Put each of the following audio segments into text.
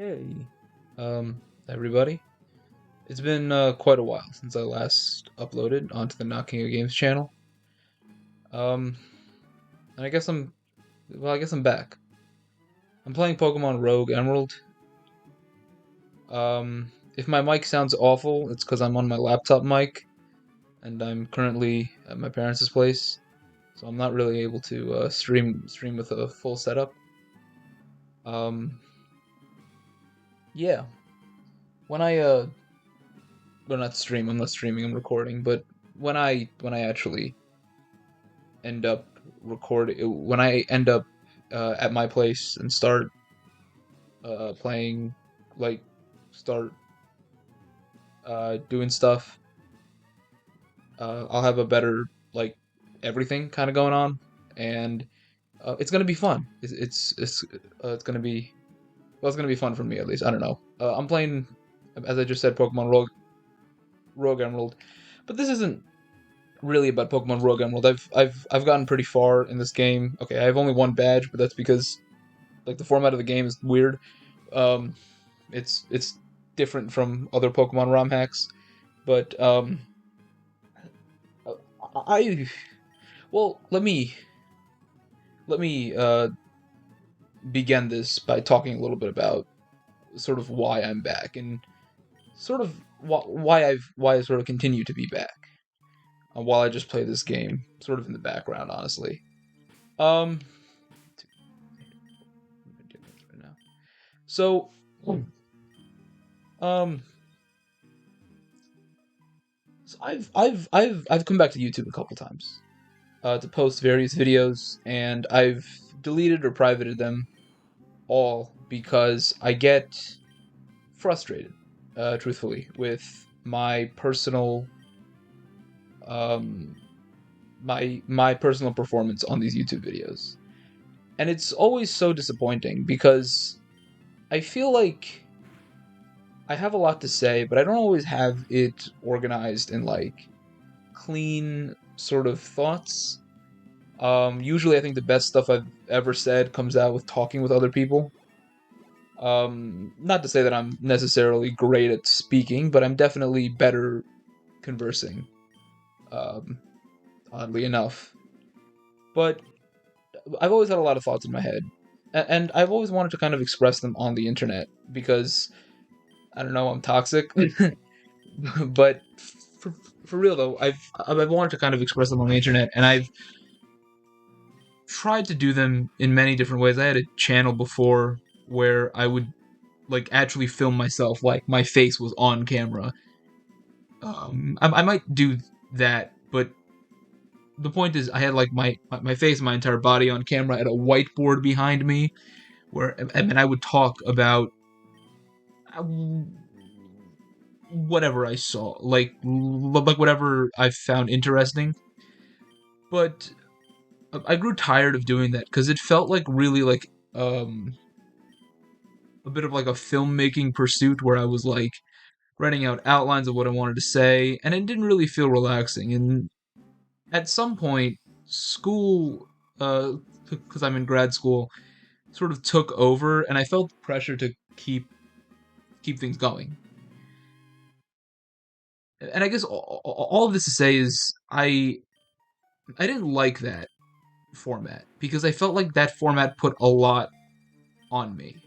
Hey, everybody. It's been quite a while since I last uploaded onto the Not King of Games channel. Um, and I guess I'm back. I'm playing Pokemon Rogue Emerald. If my mic sounds awful, it's because I'm on my laptop mic, and I'm currently at my parents' place, so I'm not really able to stream with a full setup. Um, yeah, when I well, not stream, I'm not streaming, I'm recording, but when I actually end up when I end up at my place and start playing, like start doing stuff, I'll have a better like everything kind of going on, and it's gonna be fun. It's gonna be it's gonna be fun for me at least. I don't know. I'm playing, as I just said, Pokemon Rogue Emerald, but this isn't really about Pokemon Rogue Emerald. I've gotten pretty far in this game. Okay, I have only one badge, but that's because like the format of the game is weird. Um, it's different from other Pokemon ROM hacks, but I well let me begin this by talking a little bit about sort of why I'm back and sort of why I sort of continue to be back while I just play this game sort of in the background, honestly. Um, so um so I've come back to YouTube a couple times to post various videos, and I've deleted or privated them all because I get frustrated, truthfully, with my personal um, my personal performance on these YouTube videos, and it's always so disappointing because I feel like I have a lot to say, but I don't always have it organized in like clean sort of thoughts. Usually, I think the best stuff I've ever said comes out with talking with other people. Not to say that I'm necessarily great at speaking, but I'm definitely better conversing. Um, Oddly enough, but I've always had a lot of thoughts in my head, and I've always wanted to kind of express them on the internet because I don't know, I'm toxic, but for, for real though, I've wanted to kind of express them on the internet, and I've tried to do them in many different ways. I had a channel before where I would like actually film myself, like my face was on camera. I might do that, but the point is, I had like my face, my entire body on camera at a whiteboard behind me, where and then I would talk about uh, whatever I saw, like whatever I found interesting. But I grew tired of doing that because it felt like really like um a bit of like a filmmaking pursuit where I was like writing out outlines of what I wanted to say, and it didn't really feel relaxing. And at some point, school, because I'm in grad school, sort of took over, and I felt pressure to keep things going. And I guess all of this to say is I didn't like that format because I felt like that format put a lot on me.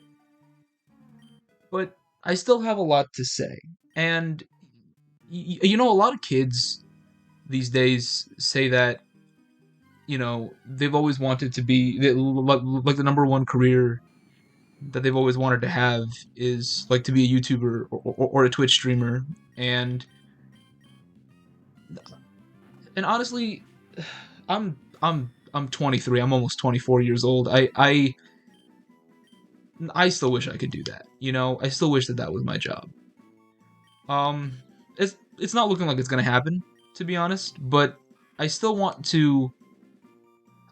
But I still have a lot to say, and you know, a lot of kids these days say that they've always wanted to be like the number one career that they've always wanted to have is like to be a YouTuber or a Twitch streamer, and honestly, I'm 23. I'm almost 24 years old. I still wish I could do that. I still wish that that was my job. Um, it's not looking like it's gonna happen, to be honest. But I still want to.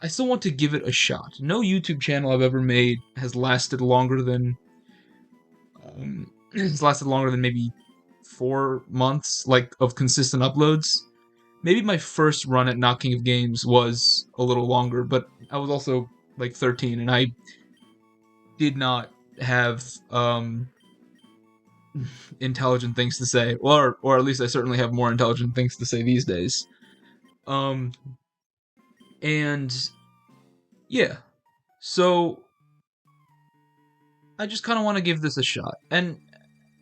I still want to give it a shot. No YouTube channel I've ever made has lasted longer than has lasted longer than maybe 4 months, like of consistent uploads. Maybe my first run at Knocking of Games was a little longer, but I was also like 13, and I did not have intelligent things to say, or at least I certainly have more intelligent things to say these days. Um, and yeah, so I just kind of want to give this a shot, and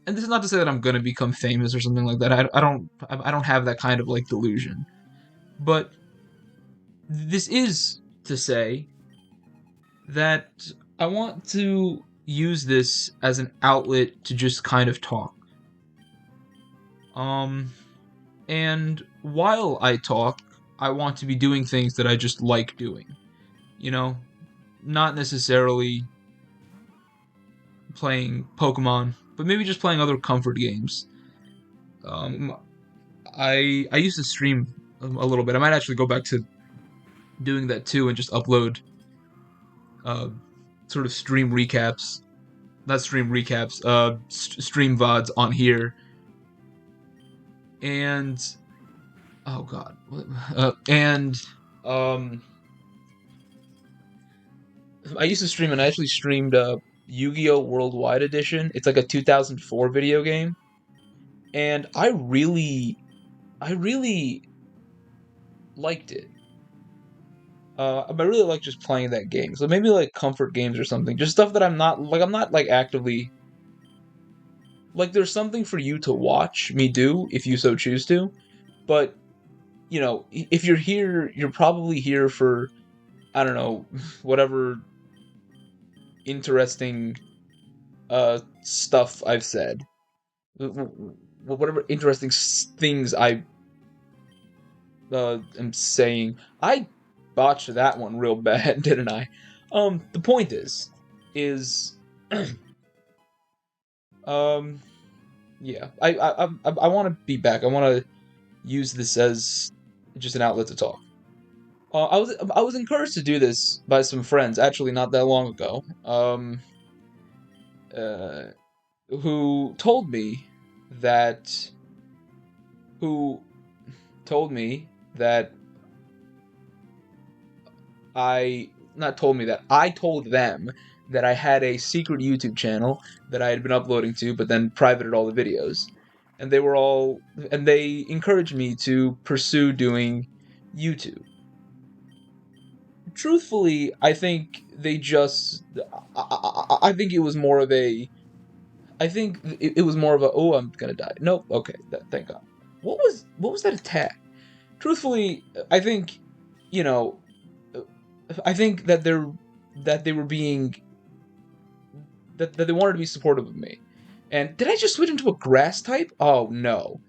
this is not to say that I'm gonna become famous or something like that. I don't have that kind of like delusion, but this is to say that I want to use this as an outlet to just kind of talk. Um, and while I talk, I want to be doing things that I just like doing. You know, not necessarily playing Pokemon, but maybe just playing other comfort games. Um, I used to stream a little bit. I might actually go back to doing that too and just upload uh, sort of stream recaps, not stream recaps, stream VODs on here. And oh god, and um, I used to stream, and I actually streamed Yu-Gi-Oh! Worldwide Edition. It's like a 2004 video game, and I really liked it. I really like just playing that game. So maybe like comfort games or something, just stuff that I'm not like actively like. There's something for you to watch me do if you so choose to, but if you're here, you're probably here for, I don't know, whatever interesting stuff I've said, whatever interesting things I am saying. I botched that one real bad, didn't I? The point is, um, yeah, I want to be back. I want to use this as just an outlet to talk. I was encouraged to do this by some friends actually not that long ago. Uh, who told me that who told me that I not told me that I told them that I had a secret YouTube channel that I had been uploading to, but then privated all the videos. And they encouraged me to pursue doing YouTube. Truthfully, I think they just, I think it was more of a, I think it was more of a, oh, I'm gonna die. Nope, okay, thank God. What was that attack? Truthfully, I think, you know, I think that they were being that they wanted to be supportive of me. And did I just switch into a grass type? Oh no.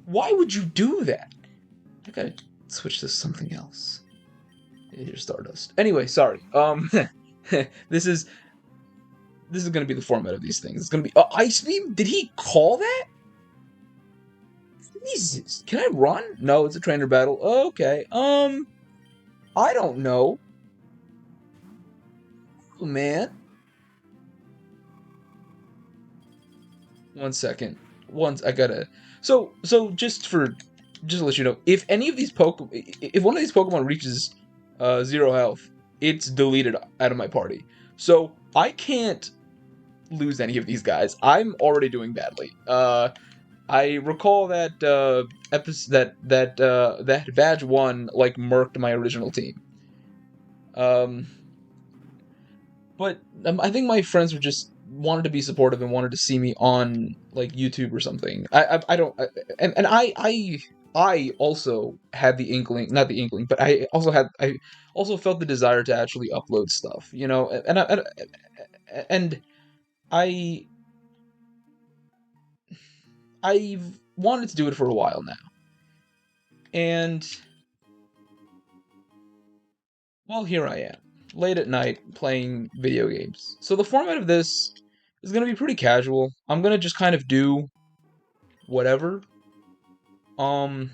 Why would you do that? I gotta switch to something else. Here's Stardust. Anyway, sorry. This is gonna be the format of these things. It's gonna be Ice Beam. Did he call that? Jesus. Can I run? No, it's a trainer battle. Okay. I don't know. Oh, man. 1 second. I gotta. So just to let you know, if any of these if one of these Pokemon reaches 0 health, it's deleted out of my party. So I can't lose any of these guys. I'm already doing badly. I recall that that badge 1 like murked my original team. Um, but I think my friends were just wanted to be supportive and wanted to see me on like YouTube or something. I don't and I also had the inkling, not the inkling, but I also felt the desire to actually upload stuff, and I I've wanted to do it for a while now. And well, here I am, late at night playing video games. So the format of this is going to be pretty casual. I'm going to just kind of do whatever. Um,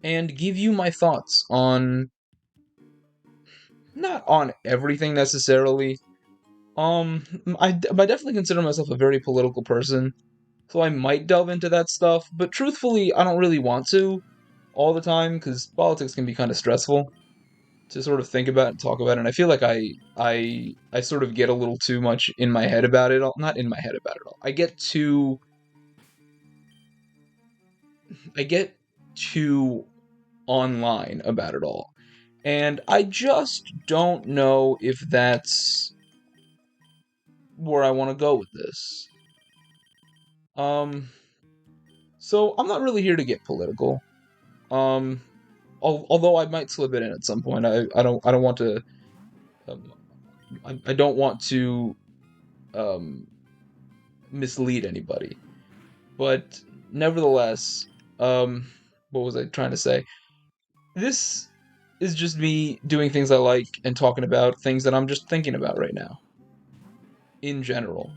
and give you my thoughts on, not on everything necessarily. I definitely consider myself a very political person, so I might delve into that stuff, but truthfully, I don't really want to all the time, because politics can be kind of stressful to sort of think about and talk about, and I feel like I sort of get a little too much in my head about it all. Not in my head about it all. I get too online about it all. And I just don't know if that's where I want to go with this. Um so I'm not really here to get political. Um although I might slip it in at some point. I don't want to um, I don't want to um mislead anybody. But nevertheless, um what was I trying to say? This is just me doing things I like and talking about things that I'm just thinking about right now in general.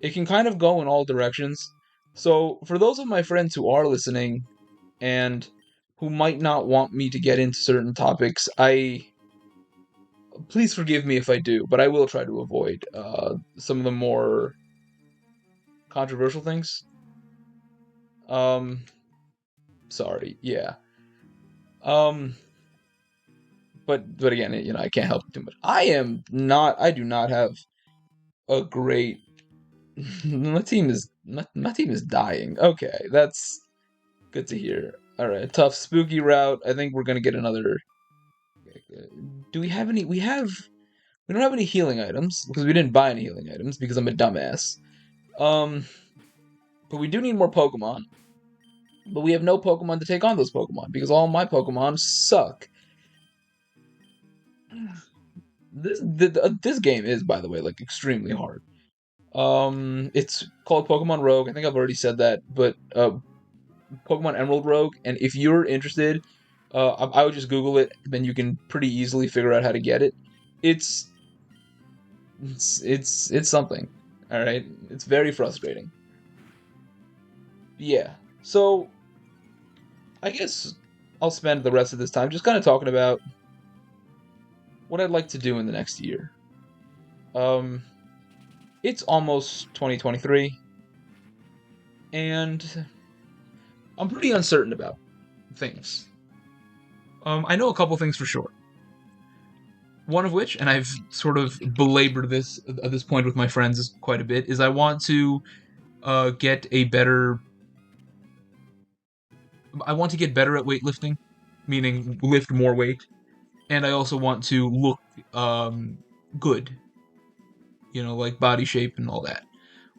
It can kind of go in all directions. So, for those of my friends who are listening and who might not want me to get into certain topics, I please forgive me if I do, but I will try to avoid some of the more controversial things. Um, sorry, yeah. Um, but again, I can't help it too much. I do not have a great. My team is dying. Okay, that's good to hear. All right, tough spooky route. I think we're gonna get another. Do we have any? We don't have any healing items because we didn't buy any healing items because I'm a dumbass. Um, but we do need more Pokemon. But we have no Pokemon to take on those Pokemon because all my Pokemon suck. This game is, by the way, like extremely hard. It's called Pokemon Rogue. I think I've already said that, but Pokemon Emerald Rogue. And if you're interested, I would just Google it. Then you can pretty easily figure out how to get it. It's it's something. All right, it's very frustrating. Yeah. So I guess I'll spend the rest of this time just kind of talking about what I'd like to do in the next year. Um, it's almost 2023, and I'm pretty uncertain about things. I know a couple things for sure. One of which, and I've sort of belabored this at this point with my friends quite a bit, is I want to get a better. I want to get better at weightlifting, meaning lift more weight, and I also want to look good, like body shape and all that.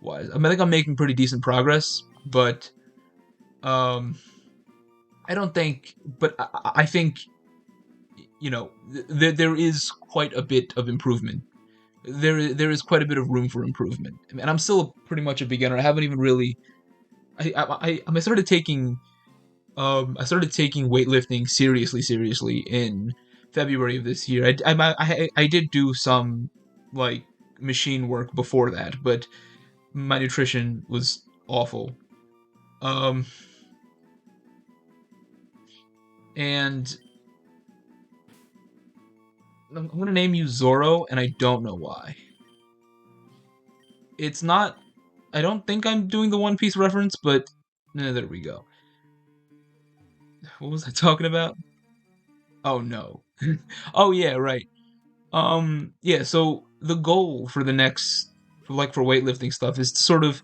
Wise, I think I'm making pretty decent progress, but um, I don't think. But I think there is quite a bit of improvement. There is quite a bit of room for improvement, and I'm still pretty much a beginner. I haven't even really. I started taking weightlifting seriously in February of this year. I did do some like machine work before that, but my nutrition was awful. Um, and I'm gonna name you Zorro, and I don't know why. It's not. I don't think I'm doing the One Piece reference, but there we go. What was I talking about? Oh no. Oh yeah, right. Yeah. So the goal for the next, for weightlifting stuff, is to sort of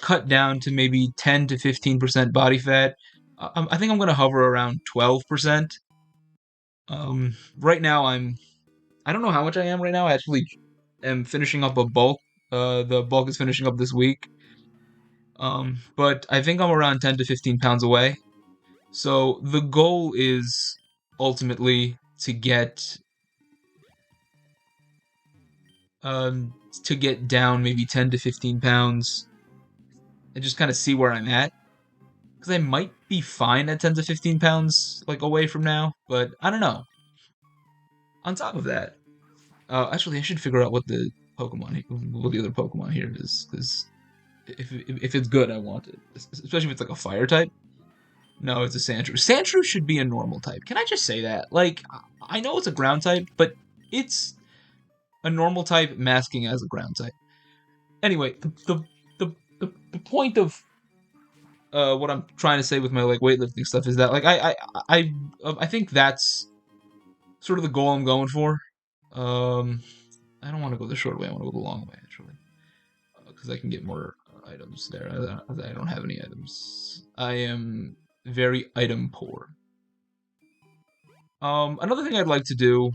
cut down to maybe 10 to 15% body fat. I think I'm gonna hover around 12%. Right now I don't know how much I am right now. I actually am finishing up a bulk. The bulk is finishing up this week. But I think I'm around 10 to 15 pounds away. So the goal is ultimately to get down maybe 10 to 15 pounds and just kind of see where I'm at. Because I might be fine at 10 to 15 pounds like away from now, but I don't know. On top of that, actually, I should figure out what the other Pokemon here is, because if it's good, I want it. Especially if it's like a fire type. No, it's a Sandshrew. Sandshrew should be a normal type. Can I just say that? Like, I know it's a ground type, but it's a normal type masking as a ground type. Anyway, the point of what I'm trying to say with my like weightlifting stuff is that like I think that's sort of the goal I'm going for. Um, I don't want to go the short way. I want to go the long way, actually, because I can get more items there. I don't have any items. I am very item poor. Another thing I'd like to do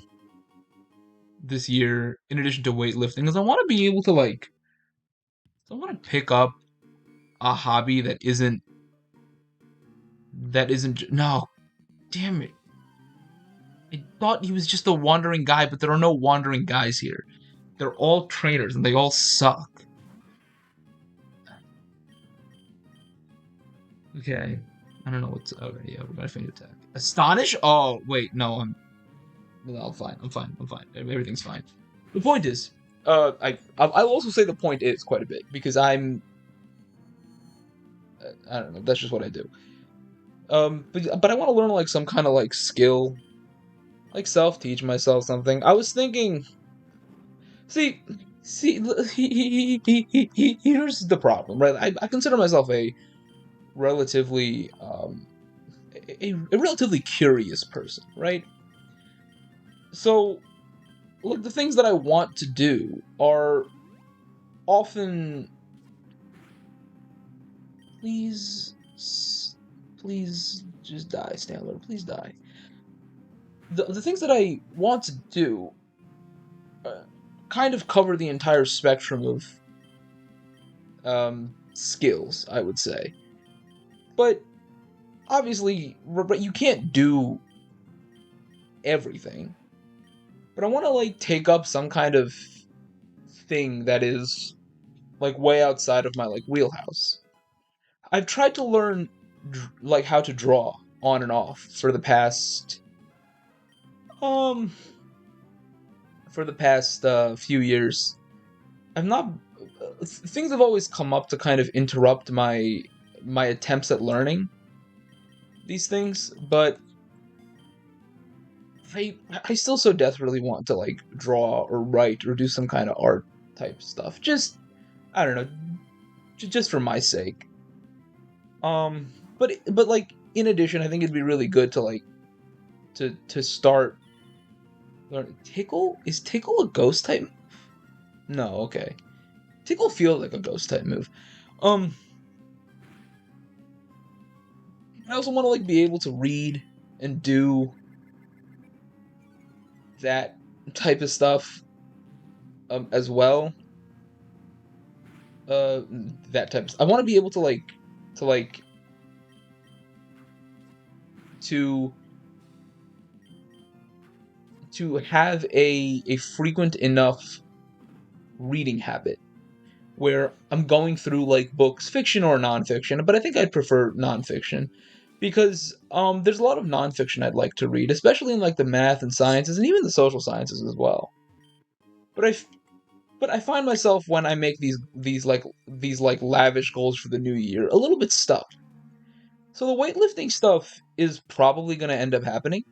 this year, in addition to weightlifting, is I want to be able to like, I want to pick up a hobby that isn't. No, damn it! I thought he was just a wandering guy, but there are no wandering guys here. They're all trainers, and they all suck. Okay. I don't know what's. Okay, yeah, we're gonna feint attack. Astonish? Oh, wait, no, no, I'm fine. I'm fine. I'm fine. Everything's fine. The point is, I'll also say the point is quite a bit because I don't know. That's just what I do. But I want to learn like some kind of like skill, like self-teach myself something. I was thinking, see, see, here's the problem, right? I consider myself a relatively a relatively curious person, right? So, look, the things that I want to do are often, please, please just die, Stanley. Please die. The things that I want to do uh, kind of cover the entire spectrum of skills, I would say. But obviously, but you can't do everything. But I want to like take up some kind of thing that is like way outside of my like wheelhouse. I've tried to learn like how to draw on and off um for the past few years. I'm not things have always come up to kind of interrupt my attempts at learning these things, but I I still so desperately want to like draw or write or do some kind of art type stuff. Just I don't know, just for my sake. But like in addition, I think it'd be really good to like to start learning. Tickle? Is Tickle a ghost type? No, okay. Tickle feels like a ghost type move. Um, I also want to like be able to read and do that type of stuff as well. That type of I want to be able to to like to to have a frequent enough reading habit where I'm going through like books, fiction or nonfiction, but I think I'd prefer nonfiction because there's a lot of nonfiction I'd like to read, especially in like the math and sciences and even the social sciences as well. But I find myself when I make these lavish goals for the new year a little bit stuck. So the weightlifting stuff is probably going to end up happening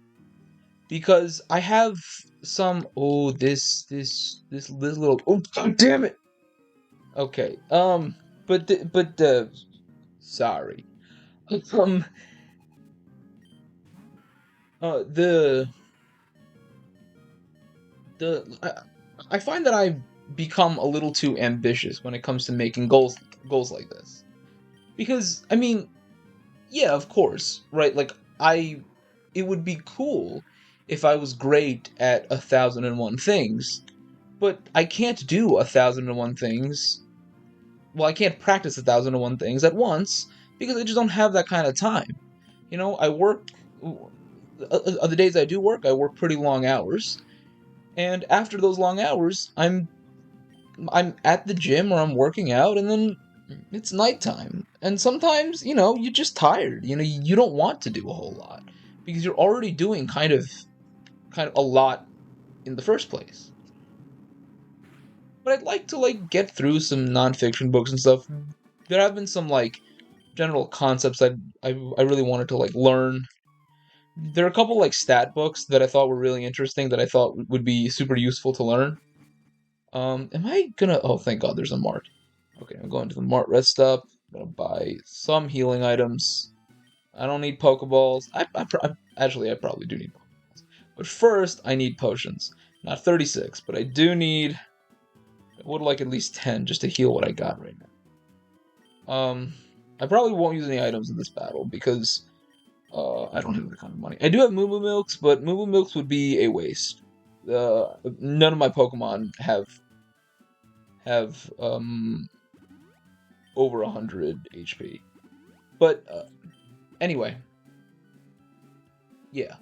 because I have some this little god damn it. Okay. But sorry. Um the I find that I've become a little too ambitious when it comes to making goals like this. Because I mean, yeah, of course, right? Like it would be cool if I was great at 1,001 things, but I can't do 1,001 things. Well, I can't practice 1,001 things at once because I just don't have that kind of time. You know, I work. The days I work pretty long hours, and after those long hours, I'm at the gym or I'm working out, and then it's nighttime. And sometimes, you're just tired. You don't want to do a whole lot because you're already doing kind of a lot in the first place. But I'd like to like get through some nonfiction books and stuff. There have been some like general concepts I really wanted to like learn. There are a couple like stat books that I thought were really interesting that I thought would be super useful to learn. Am I gonna? Oh, thank God, there's a mart. Okay, I'm going to the mart. Rest up. I'm gonna buy some healing items. I don't need Pokeballs. Actually, I probably do need Pokeballs. But first, I need potions. Not 36, but I do need... I would like at least 10 just to heal what I got right now. I probably won't use any items in this battle because I don't have the kind of money. I do have Moo Moo Milks, but Moo Moo Milks would be a waste. None of my Pokemon have over 100 HP. But anyway, yeah,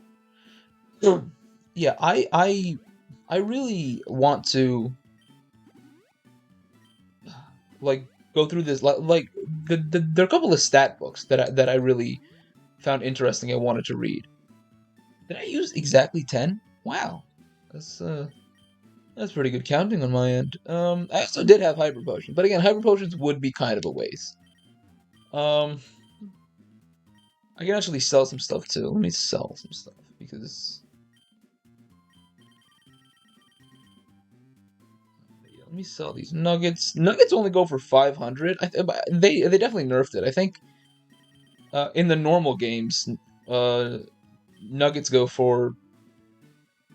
yeah. I really want to like go through this. Like there are a couple of stat books that I really found interesting. I wanted to read. Did I use exactly 10? Wow, that's that's pretty good counting on my end. I also did have Hyper Potion, but again, Hyper Potions would be kind of a waste. Um, I can actually sell some stuff too. Let me sell some stuff because yeah, let me sell these nuggets. Nuggets only go for 500. They definitely nerfed it. I think in the normal games, uh, nuggets go for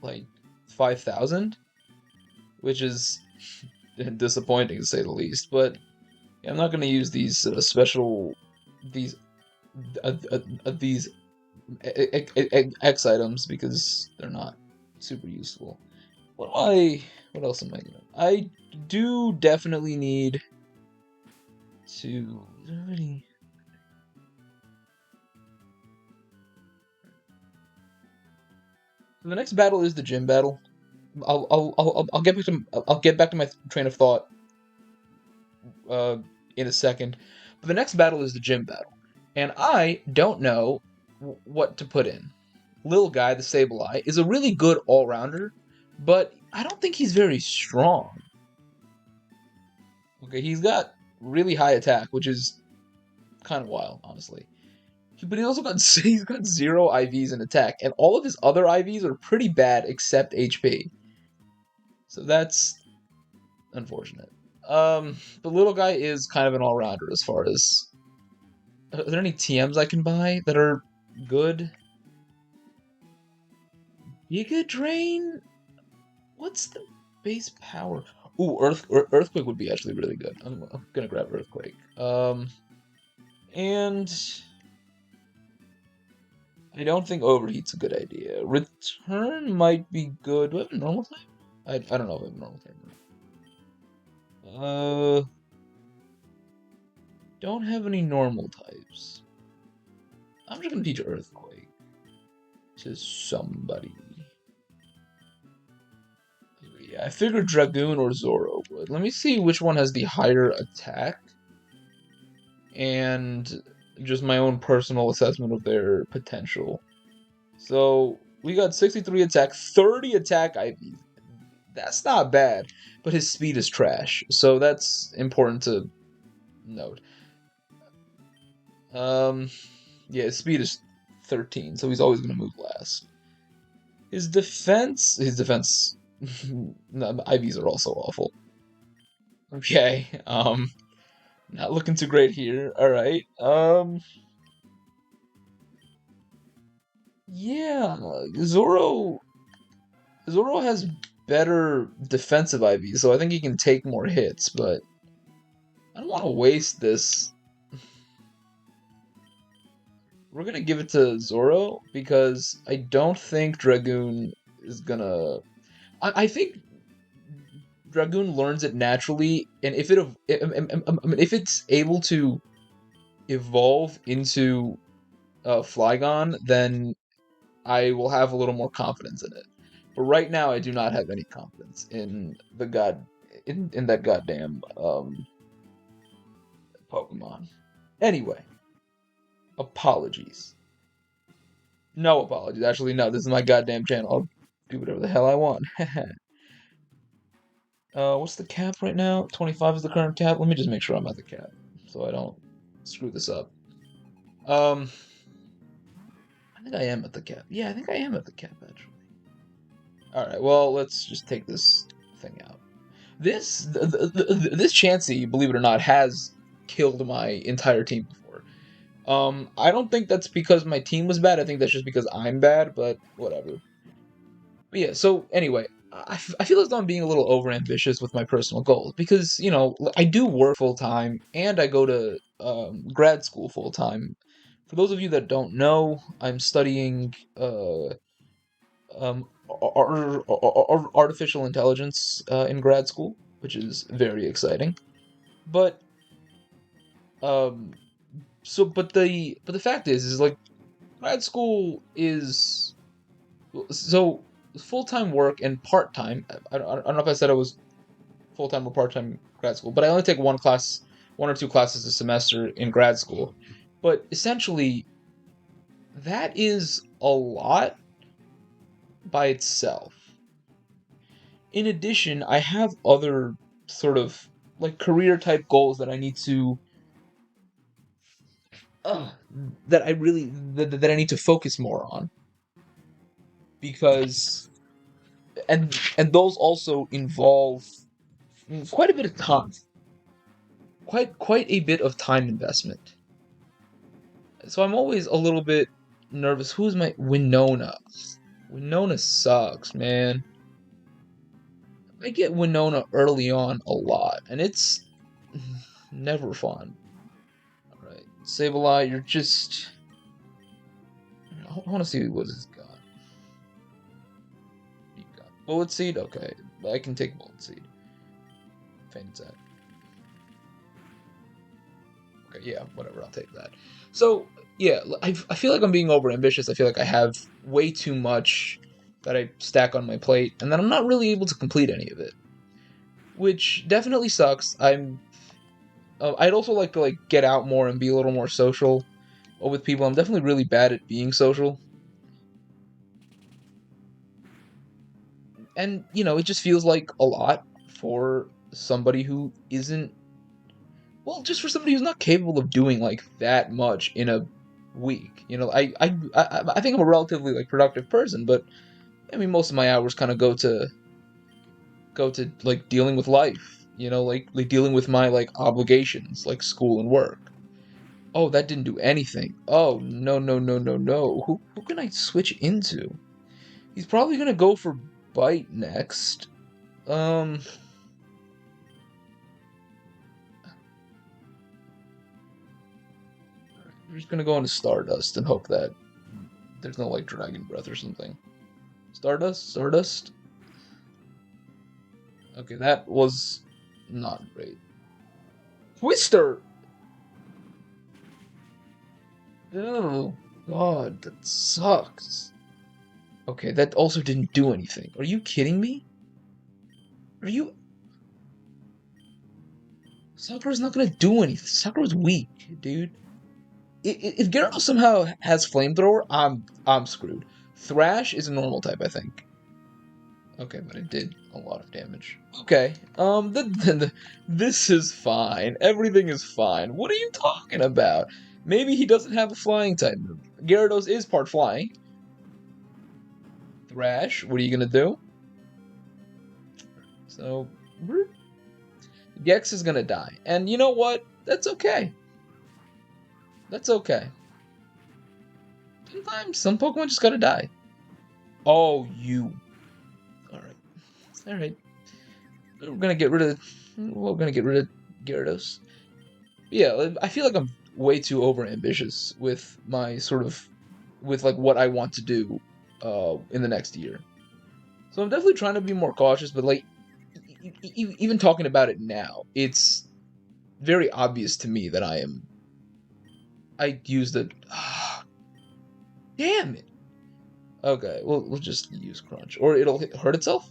like 5,000, which is disappointing to say the least. But yeah, I'm not going to use these special these these X items because they're not super useful. What else am I gonna? I do definitely need to. The next battle is the gym battle. I'll get back to my train of thought uh, in a second. But the next battle is the gym battle, and I don't know what to put in. Lil Guy, the Sableye, is a really good all rounder, but I don't think he's very strong. Okay, he's got really high attack, which is kind of wild, honestly. But he also got he's got 0 IVs in attack, and all of his other IVs are pretty bad except HP. So that's unfortunate. The little guy is kind of an all rounder as far as. Are there any TMs I can buy that are good? Giga Drain? What's the base power? Ooh, Earthquake would be actually really good. I'm gonna grab Earthquake. And I don't think Overheat's a good idea. Return might be good. Do I have a normal type? I don't know if I have a normal type. Don't have any normal types. I'm just gonna teach Earthquake to somebody. Yeah, I figured Dragoon or Zoro would. Let me see which one has the higher attack. And just my own personal assessment of their potential. So, we got 63 attack, 30 attack IV. That's not bad, but his speed is trash. So that's important to note. Yeah, his speed is 13, so he's always going to move last. His defense, no, IVs are also awful. Okay, not looking too great here. All right, yeah, Zoro has better defensive IVs, so I think he can take more hits, but I don't want to waste this. We're gonna give it to Zoro because I don't think Dragoon is gonna. I think Dragoon learns it naturally, and if it's able to evolve into Flygon, then I will have a little more confidence in it. But right now, I do not have any confidence in in that goddamn Pokemon. Anyway, apologies. No apologies. Actually, no. This is my goddamn channel. I'll do whatever the hell I want. What's the cap right now? 25 is the current cap. Let me just make sure I'm at the cap, so I don't screw this up. Um, I think I am at the cap. Yeah, I think I am at the cap actually. All right. Well, let's just take this thing out. This Chansey, believe it or not, has killed my entire team before. I don't think that's because my team was bad. I think that's just because I'm bad. But whatever. But yeah, so anyway, I feel as though I'm being a little overambitious with my personal goals because, I do work full time and I go to grad school full time. For those of you that don't know, I'm studying artificial intelligence in grad school, which is very exciting. But um, but the fact is like grad school is so full time work and part time. I don't know if I said it was full time or part time grad school, but I only take one or two classes a semester in grad school. But essentially, that is a lot by itself. In addition, I have other sort of like career type goals that I need to uh, that I really that I need to focus more on because and those also involve quite a bit of time, quite a bit of time investment. So I'm always a little bit nervous. Who's my Winona? Winona sucks, man. I get Winona early on a lot, and it's never fun. Alright, Sableye, you're just. I want to see what he's got. You got Bullet Seed? Okay, I can take Bullet Seed. Faint Attack. Okay, yeah, whatever, I'll take that. So, yeah, I feel like I'm being over ambitious. I feel like I have way too much that I stack on my plate, and then I'm not really able to complete any of it, which definitely sucks. I'd also like to like get out more and be a little more social with people. I'm definitely really bad at being social, and it just feels like a lot for somebody who isn't well, just for somebody who's not capable of doing like that much in a week. I think I'm a relatively like productive person, but I mean most of my hours kind of go to like dealing with life. Like dealing with my like obligations, like school and work. Oh, that didn't do anything. Oh, no, no, no, no, no. Who can I switch into? He's probably gonna go for Bite next. Um, we're just gonna go into Stardust and hope that there's no like Dragon Breath or something. Stardust? Stardust? Okay, that was not great. Twister! Oh, God, that sucks. Okay, that also didn't do anything. Are you kidding me? Are you. Sakura's not gonna do anything. Sakura's weak, dude. If Gyarados somehow has Flamethrower, I'm screwed. Thrash is a normal type, I think. Okay, but it did a lot of damage. Okay, this is fine. Everything is fine. What are you talking about? Maybe he doesn't have a flying type move. Gyarados is part flying. Thrash, what are you gonna do? So, Gex is gonna die. And you know what? That's okay. That's okay. Sometimes some Pokemon just gotta die. Oh, you. Alright. Alright. We're gonna get rid of Gyarados. Yeah, I feel like I'm way too over ambitious with my sort of with like what I want to do in the next year. So I'm definitely trying to be more cautious, but like even talking about it now, it's very obvious to me that I used it. Damn it. Okay, we'll just use Crunch, or it'll hurt itself.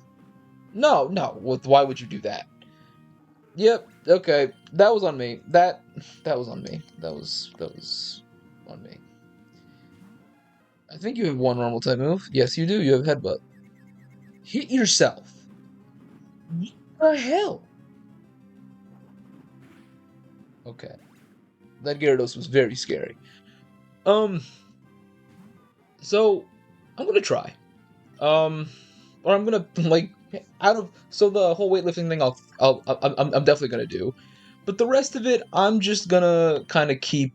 No, no. Why would you do that? Yep. Okay, that was on me. That was on me. That was on me. I think you have one normal type move. Yes, you do. You have Headbutt. Hit yourself. What the hell? Okay, that Gyarados was very scary. Um, so I'm gonna try. Um, or I'm gonna like out of so the whole weightlifting thing I'm definitely gonna do, but the rest of it I'm just gonna kind of keep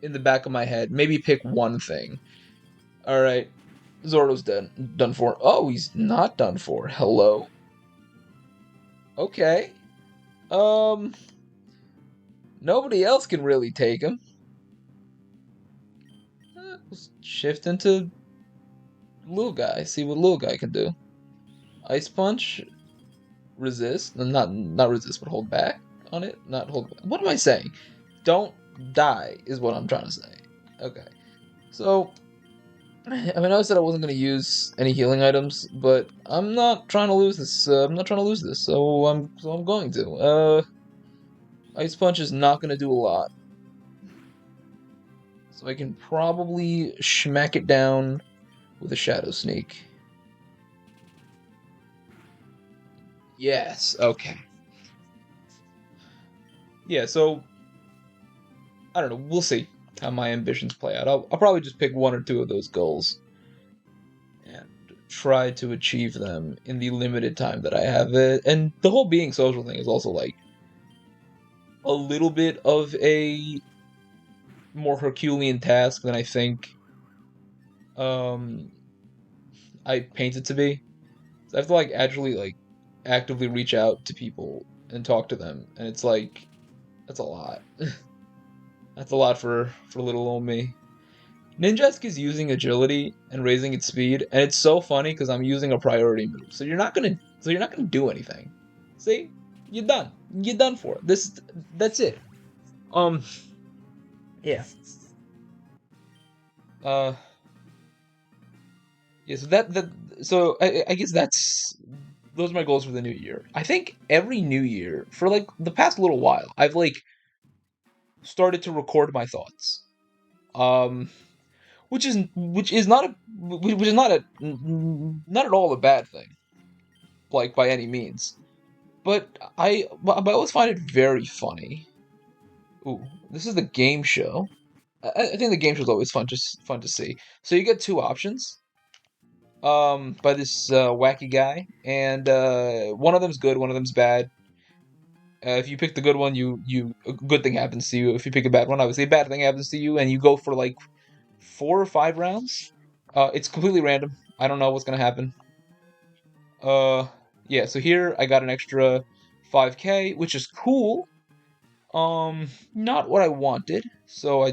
in the back of my head. Maybe pick one thing. All right. Zoro's done for. Oh, he's not done for. Hello. Okay. Um, Nobody else can really take him. Let's shift into little guy. See what little guy can do. Ice punch. Resist. Not resist, but hold back on it. Not hold back. What am I saying? Don't die is what I'm trying to say. Okay. So I mean, I said I wasn't going to use any healing items, but I'm not trying to lose this. I'm not trying to lose this, so I'm going to. Ice Punch is not going to do a lot, so I can probably smack it down with a Shadow Sneak. Yes. Okay. Yeah. So I don't know. We'll see how my ambitions play out. I'll probably just pick one or two of those goals and try to achieve them in the limited time that I have. And the whole being social thing is also like a little bit of a more Herculean task than I think um I paint it to be. So I have to like actually like actively reach out to people and talk to them, and it's like that's a lot. That's a lot for little old me. Ninjask is using agility and raising its speed, and it's so funny because I'm using a priority move. So you're not gonna do anything. See, you're done. You're done for. That's it. Um, yeah. Uh, yeah. So I guess those are my goals for the new year. I think every new year for like the past little while, I've like started to record my thoughts. Um, which is not a which is not at all a bad thing, like by any means. But I always find it very funny. Ooh, this is the game show. I think the game show is always fun to see. So you get two options. By this wacky guy, and one of them's good, one of them's bad. If you pick the good one, a good thing happens to you. If you pick a bad one, obviously a bad thing happens to you, and you go for like 4 or 5 rounds. It's completely random. I don't know what's gonna happen. Uh, yeah. So here I got an extra 5K, which is cool. Not what I wanted. So I'll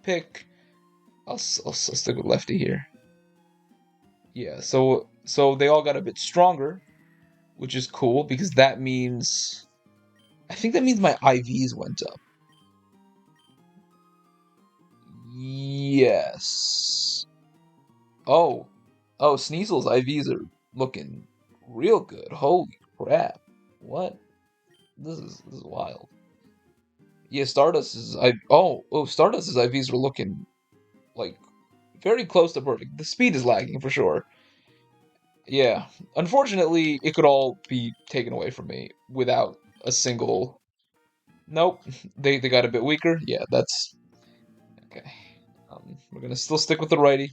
pick. I'll stick with lefty here. Yeah. So they all got a bit stronger, which is cool because that means I think that means my IVs went up. Yes. Oh, oh, Sneasel's IVs are looking real good. Holy crap! What? This is wild. Yeah, Stardust's IVs are looking like very close to perfect. The speed is lagging for sure. Yeah. Unfortunately, it could all be taken away from me without a single. Nope. They got a bit weaker. Yeah, that's okay. We're gonna still stick with the righty.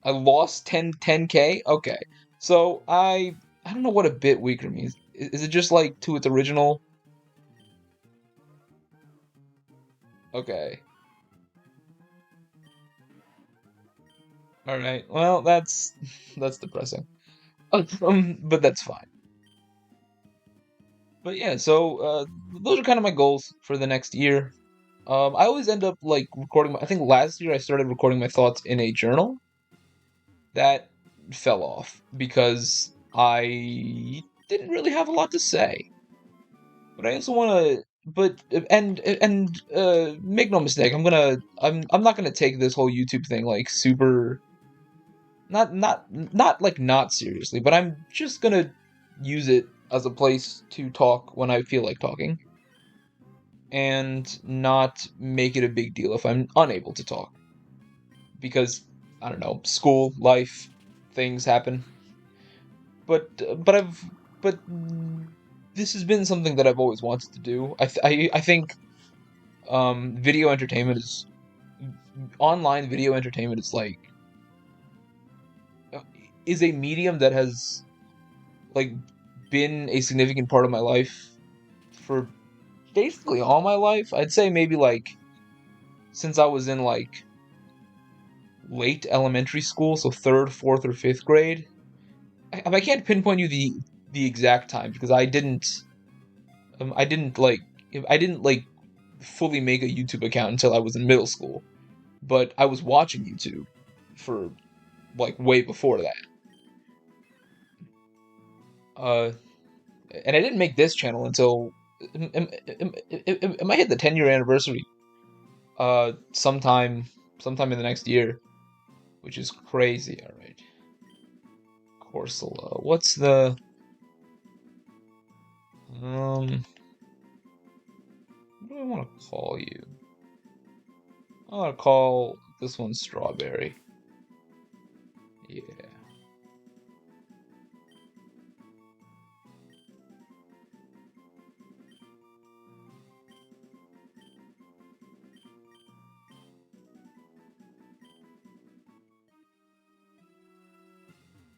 I lost 10k. Okay. So I don't know what a bit weaker means. Is it just like to its original? Okay. All right. Well, that's depressing. But that's fine. But yeah, so those are kind of my goals for the next year. I always end up like recording. I think last year I started recording my thoughts in a journal. That fell off because I didn't really have a lot to say. But I also want to. But make no mistake, I'm not gonna take this whole YouTube thing like super not like not seriously, but I'm just gonna use it as a place to talk when I feel like talking and not make it a big deal if I'm unable to talk because I don't know, school, life, things happen. But this has been something that I've always wanted to do. I think video entertainment is online video entertainment uh, is a medium that has like been a significant part of my life for basically all my life. I'd say maybe like since I was in like late elementary school, so third, fourth, or fifth grade. I can't pinpoint you the exact time because I didn't like I didn't like fully make a YouTube account until I was in middle school, but I was watching YouTube for like way before that. Uh, and I didn't make this channel until it might hit the 10-year anniversary sometime in the next year, which is crazy. All right, Corsola. What's the what do I want to call you? I want to call this one Strawberry. Yeah.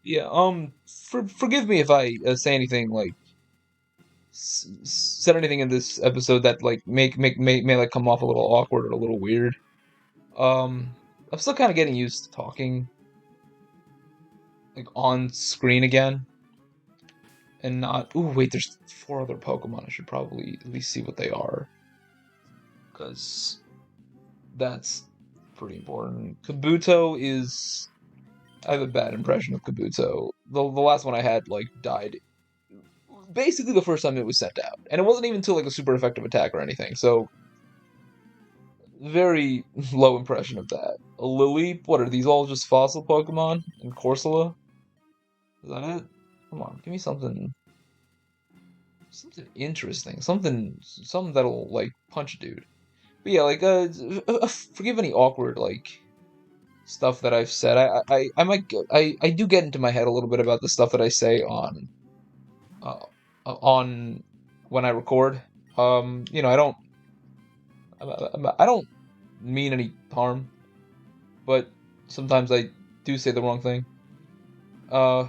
Yeah, forgive me if I say anything like said anything in this episode that like may like come off a little awkward or a little weird. Um, I'm still kind of getting used to talking like on screen again and not. Ooh, wait, there's four other Pokemon. I should probably at least see what they are because that's pretty important. Kabuto is. I have a bad impression of Kabuto. The last one I had like died basically the first time it was sent out, and it wasn't even until like a super effective attack or anything. So very low impression of that. A Lily, what are these all just fossil Pokemon? And Corsola? Is that it? Come on, give me something interesting, something that'll like punch a dude. But yeah, like forgive any awkward like stuff that I've said. I might I do get into my head a little bit about the stuff that I say uh on when I record. I don't mean any harm, but sometimes I do say the wrong thing. Uh,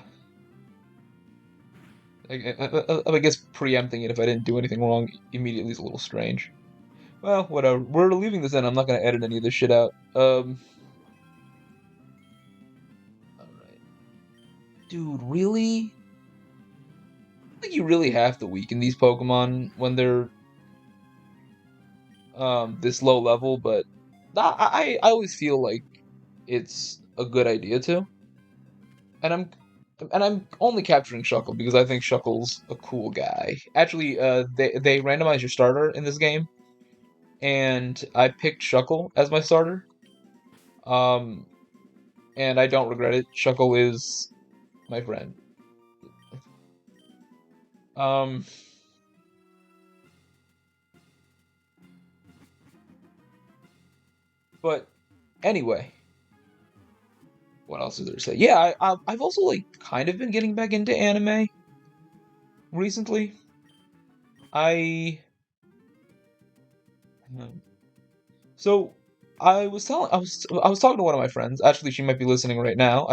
I guess preempting it if I didn't do anything wrong immediately is a little strange. Well, whatever. We're leaving this in. I'm not gonna edit any of this shit out. Alright. Dude, really? I think you really have to weaken these Pokemon when they're this low level, but I always feel like it's a good idea to. And I'm only capturing Shuckle because I think Shuckle's a cool guy. Actually, they randomize your starter in this game, and I picked Shuckle as my starter. Um, and I don't regret it. Shuckle is my friend. Um, but anyway, what else is there to say? Yeah, I've also like kind of been getting back into anime recently. I so I was talking to one of my friends. Actually, she might be listening right now.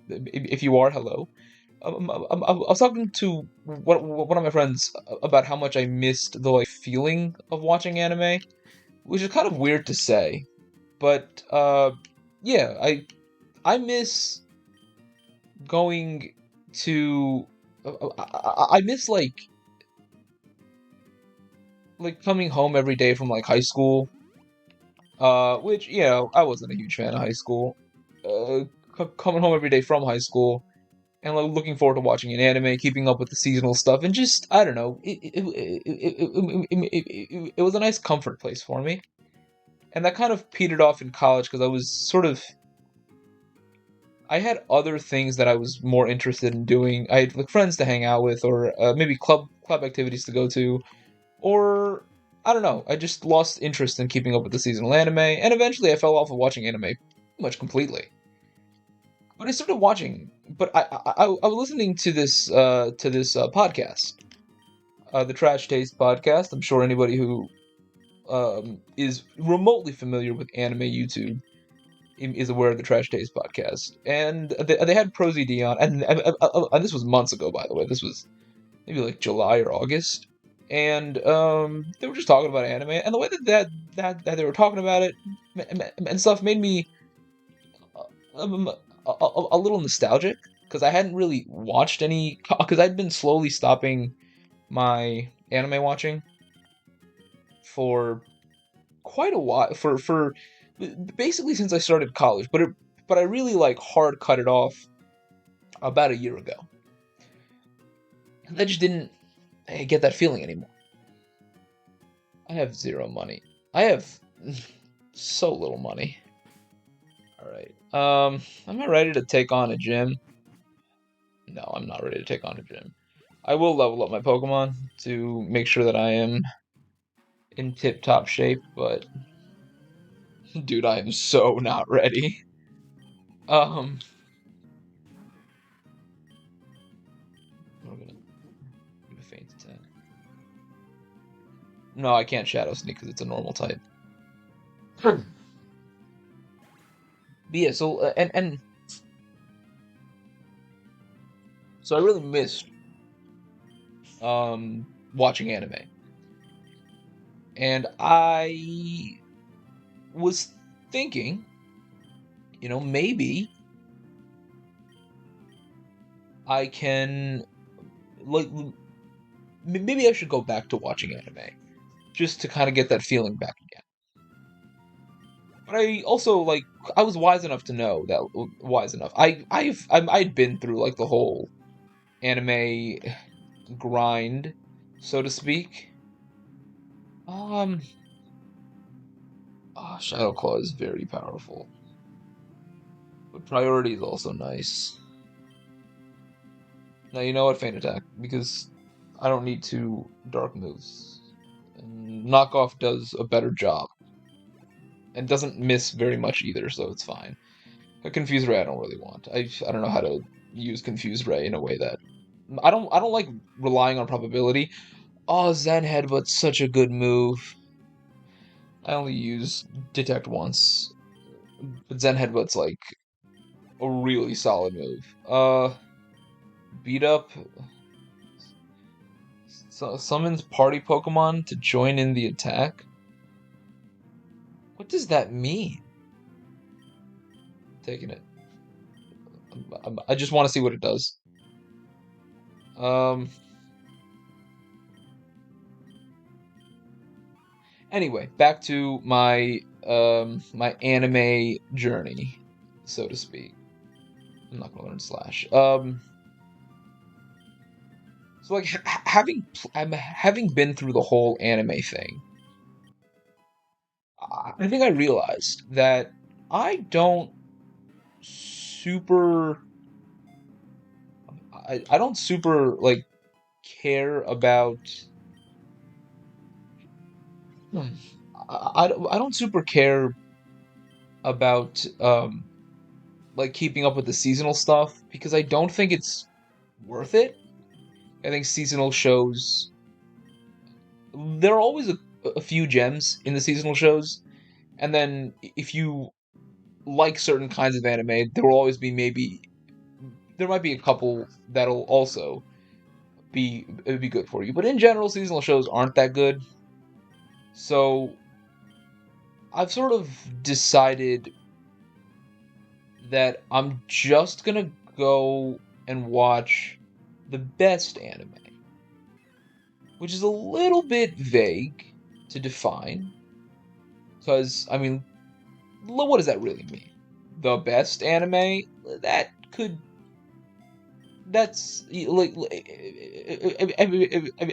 If you are, hello. I was talking to one of my friends about how much I missed the like feeling of watching anime, which is kind of weird to say, but yeah, I miss going to I miss like coming home every day from like high school, which I wasn't a huge fan of high school. Uh, Coming home every day from high school and like looking forward to watching an anime, keeping up with the seasonal stuff, and just I don't know, it was a nice comfort place for me, and that kind of petered off in college because I had other things that I was more interested in doing. I had like friends to hang out with, or maybe club activities to go to, or I don't know. I just lost interest in keeping up with the seasonal anime, and eventually I fell off of watching anime pretty much completely. But I started watching. But I was listening to this podcast, the Trash Taste podcast. I'm sure anybody who is remotely familiar with anime YouTube is aware of the Trash Taste podcast, and they had ProZD on, and this was months ago, by the way. This was maybe like July or August, and they were just talking about anime, and the way that they were talking about it and stuff made me a little nostalgic because I hadn't really watched any because I'd been slowly stopping my anime watching for quite a while for basically since I started college, but I really like hard cut it off about a year ago. And I just didn't get that feeling anymore. I have zero money. I have so little money. All right. Am I ready to take on a gym? No, I'm not ready to take on a gym. I will level up my Pokemon to make sure that I am in tip-top shape, but dude, I am so not ready. Um, we're gonna do a feint attack. No, I can't Shadow Sneak because it's a normal type. But yeah, so and so I really missed watching anime, and I was thinking, maybe I can like maybe I should go back to watching anime just to kind of get that feeling back again. But I also I was wise enough to know that wise enough. I'd been through like the whole anime grind, so to speak. Um, Shadow Claw is very powerful, but Priority is also nice. Now you know what, Feint Attack, because I don't need two dark moves. And Knockoff does a better job, and doesn't miss very much either, so it's fine. A Confuse Ray I don't really want. I don't know how to use Confuse Ray in a way that I don't like relying on probability. Oh, Zen Headbutt's such a good move. I only use Detect once, but Zen Headbutt's like a really solid move. Beat Up summons party Pokemon to join in the attack. What does that mean? Taking it. I just want to see what it does. Um. Anyway, back to my anime journey, so to speak. I'm not gonna learn Slash. So like having been through the whole anime thing, I think I realized that I don't super I don't super care about hmm, I don't super care about keeping up with the seasonal stuff because I don't think it's worth it. I think seasonal shows there are always a few gems in the seasonal shows, and then if you like certain kinds of anime, there will always be there might be a couple that'll also be good for you. But in general, seasonal shows aren't that good. So I've sort of decided that I'm just gonna go and watch the best anime, which is a little bit vague to define. Because, I mean, what does that really mean? The best anime? That could. That's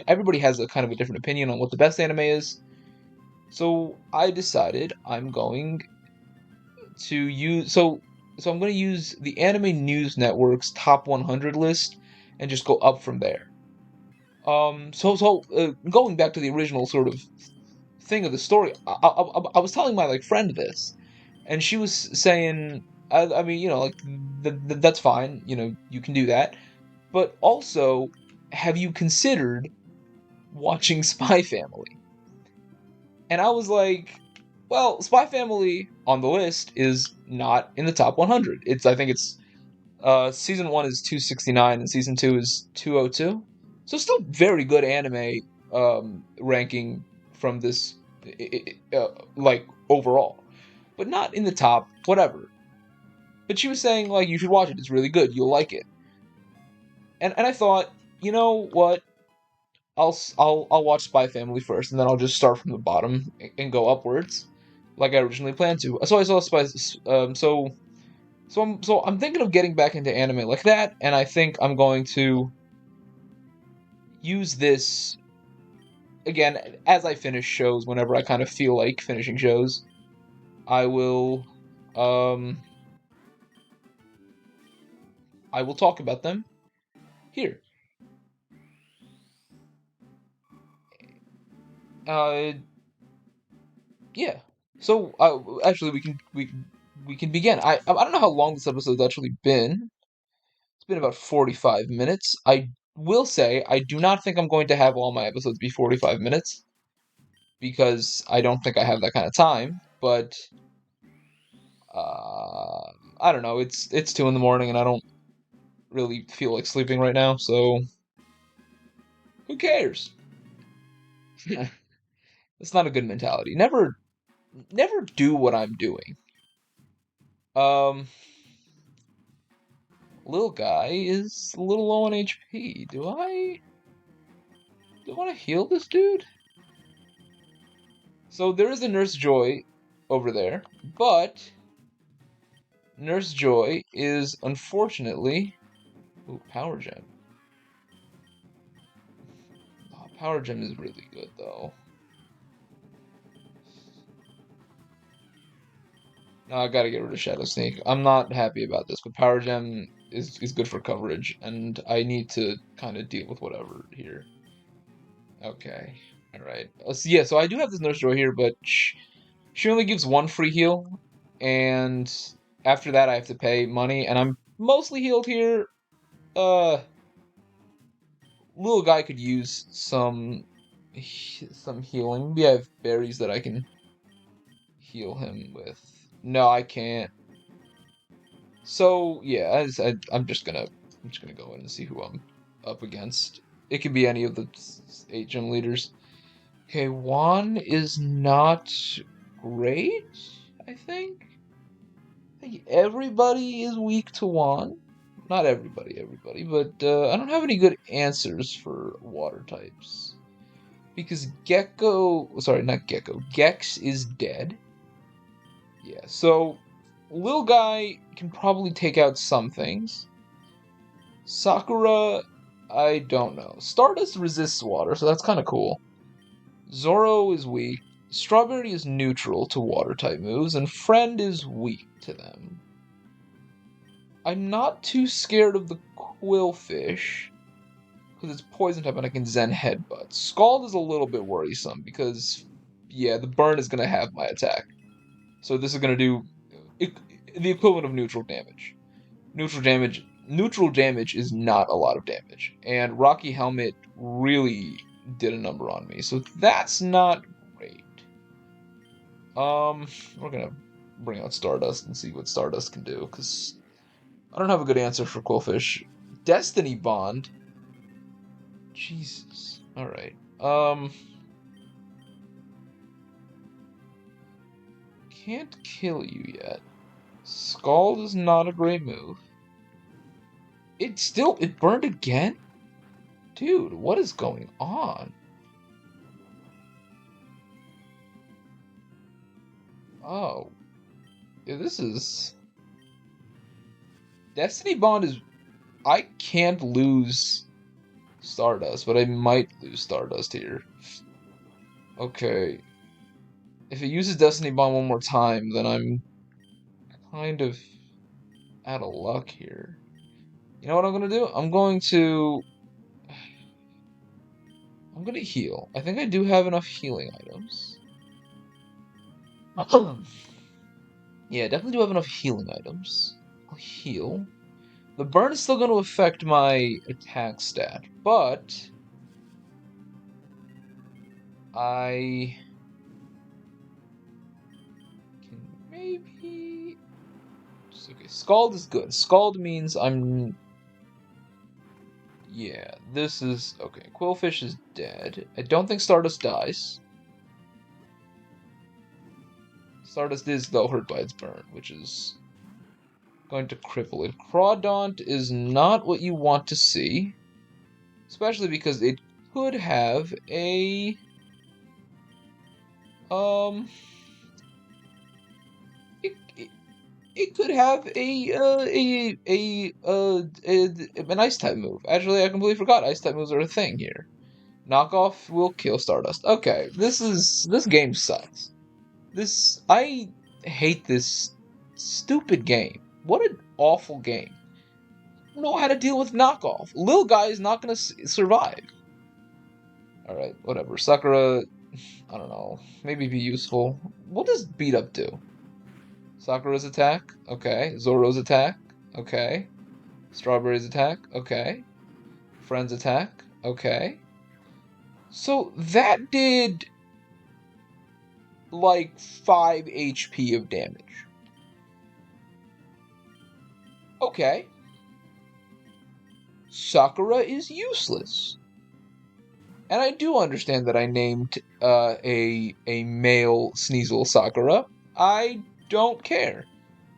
everybody has a kind of a different opinion on what the best anime is. So I decided I'm going to use so I'm going to use the Anime News Network's top 100 list and just go up from there. Going back to the original sort of thing of the story, I was telling my friend this, and she was saying, I mean, that's fine, you can do that, but also, have you considered watching Spy Family? And I was like, well, Spy Family on the list is not in the top 100. I think it's season 1 is 269 and season 2 is 202. So still very good anime ranking from this overall, but not in the top whatever. but she was saying, like, you should watch it. It's really good. You'll like it. And I thought, you know what? I'll watch Spy Family first, and then I'll just start from the bottom and go upwards, like I originally planned to. So I saw Spy. So I'm thinking of getting back into anime like that, and I think I'm going to use this again as I finish shows. Whenever I kind of feel like finishing shows, I will um I will talk about them here. Uh, yeah. So actually, we can begin. I don't know how long this episode's actually been. It's been about 45 minutes. I will say I do not think I'm going to have all my episodes be 45 minutes because I don't think I have that kind of time. But uh, I don't know. It's 2 in the morning and I don't really feel like sleeping right now. So who cares? It's not a good mentality. Never do what I'm doing. Um, Little guy is a little low on HP. Do I want to heal this dude? So there is a Nurse Joy over there, but Nurse Joy is unfortunately. Ooh, Power Gem. Oh, Power Gem is really good though. No, I gotta get rid of Shadow Sneak. I'm not happy about this, but Power Gem is good for coverage, and I need to kind of deal with whatever here. Okay, all right. So I do have this Nurse Joy here, but she only gives one free heal, and after that I have to pay money, and I'm mostly healed here. Uh, Little guy could use some healing. Maybe I have berries that I can heal him with. No, I can't. So yeah, I'm just gonna go in and see who I'm up against. It could be any of the 8 gym leaders. Okay, Juan is not great. I think. I think everybody is weak to Juan. Not everybody, but I don't have any good answers for water types. Because sorry, not Gecko, Gex is dead. Yeah, so Lil Guy can probably take out some things. Sakura, I don't know. Stardust resists water, so that's kind of cool. Zoro is weak. Strawberry is neutral to water type moves, and Friend is weak to them. I'm not too scared of the Quillfish, because it's poison type and I can Zen Headbutt. Scald is a little bit worrisome, because, yeah, the burn is going to have my attack. So this is going to do the equivalent of neutral damage. Neutral damage is not a lot of damage, and Rocky Helmet really did a number on me, so that's not great. We're gonna bring out Stardust and see what Stardust can do, because I don't have a good answer for Quillfish. Destiny Bond. Jesus. Alright. Can't kill you yet. Scald is not a great move. It burned again? Dude, what is going on? Oh. Yeah, this is... Destiny Bond is... I can't lose Stardust, but I might lose Stardust here. Okay. If it uses Destiny Bond one more time, then I'm kind of out of luck here. You know what I'm gonna do? I'm gonna heal. I think I do have enough healing items. Yeah, definitely do have enough healing items. I'll heal. The burn is still going to affect my attack stat, but I can maybe... Okay, Scald is good. Scald means I'm... Yeah, this is... Okay, Quillfish is dead. I don't think Stardust dies. Stardust is, though, hurt by its burn, which is Going to cripple it. Crawdaunt is not what you want to see. Especially because it could have a... It could have an ice type move. Actually, I completely forgot ice type moves are a thing here. Knockoff will kill Stardust. Okay, this game sucks. I hate this stupid game. What an awful game. I don't know how to deal with knockoff. Little guy is not gonna survive. All right, whatever. Sakura, I don't know. Maybe be useful. What does beat up do? Sakura's attack, okay. Zoro's attack, okay. Strawberry's attack, okay. Friend's attack, okay. So that did like 5 HP of damage. Okay. Sakura is useless. And I do understand that I named a male Sneasel Sakura. I don't care.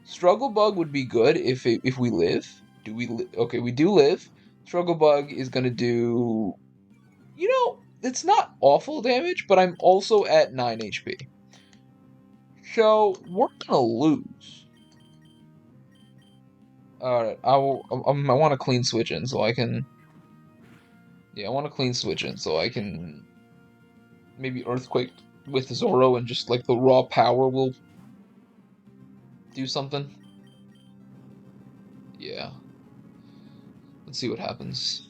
Struggle Bug would be good if we live. Do we okay, we do live. Struggle Bug is going to do, you know, it's not awful damage, but I'm also at 9 HP. So, we're going to lose. Alright, I want to clean switch in so I can... Yeah, I want to clean switch in so I can maybe Earthquake with Zoro and just like the raw power will do something. Yeah. Let's see what happens.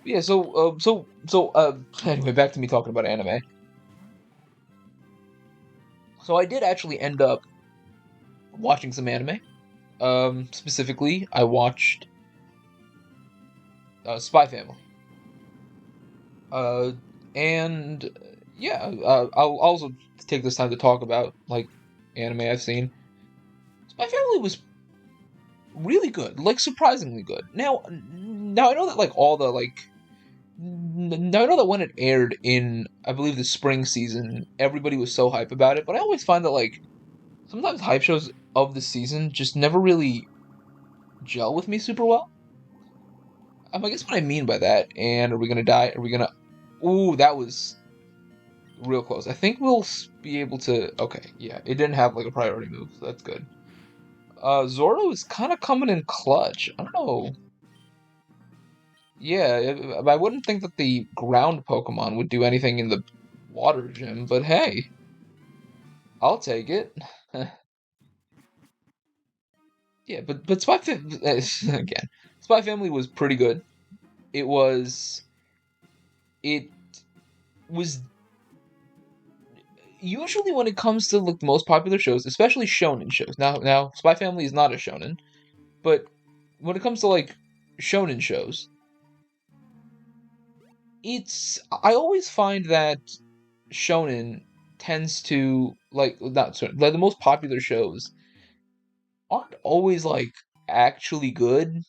Yeah, anyway, back to me talking about anime. So I did actually end up watching some anime. Specifically, I watched Spy Family. And yeah, I'll also take this time to talk about like anime I've seen. Spy Family was really good, like surprisingly good. Now I know that like all the like now I know that when it aired in, I believe, the spring season, everybody was so hype about it, but I always find that like sometimes hype shows of the season just never really gel with me super well. I guess what I mean by that, and are we gonna die? Are we gonna... Ooh, that was real close. I think we'll be able to... Okay, yeah, it didn't have like a priority move, so that's good. Zoro is kind of coming in clutch. I don't know. Yeah, I wouldn't think that the ground Pokemon would do anything in the water gym, but hey, I'll take it. Yeah, but again, Spy Family was pretty good. It was it was usually when it comes to like the most popular shows, especially shonen shows. Now Spy Family is not a shonen, but when it comes to like shonen shows, I always find that shonen tends to like not sorry, like the most popular shows aren't always like actually good.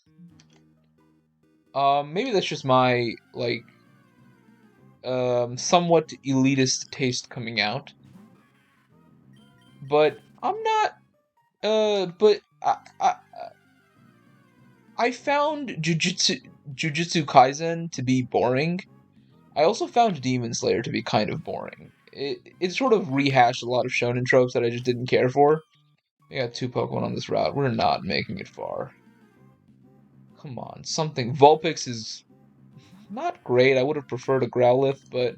Maybe that's just my like somewhat elitist taste coming out. But I'm not but I found Jujutsu Kaisen to be boring. I also found Demon Slayer to be kind of boring. It sort of rehashed a lot of shonen tropes that I just didn't care for. We got 2 Pokemon on this route. We're not making it far. Come on, something. Vulpix is not great. I would have preferred a Growlithe, but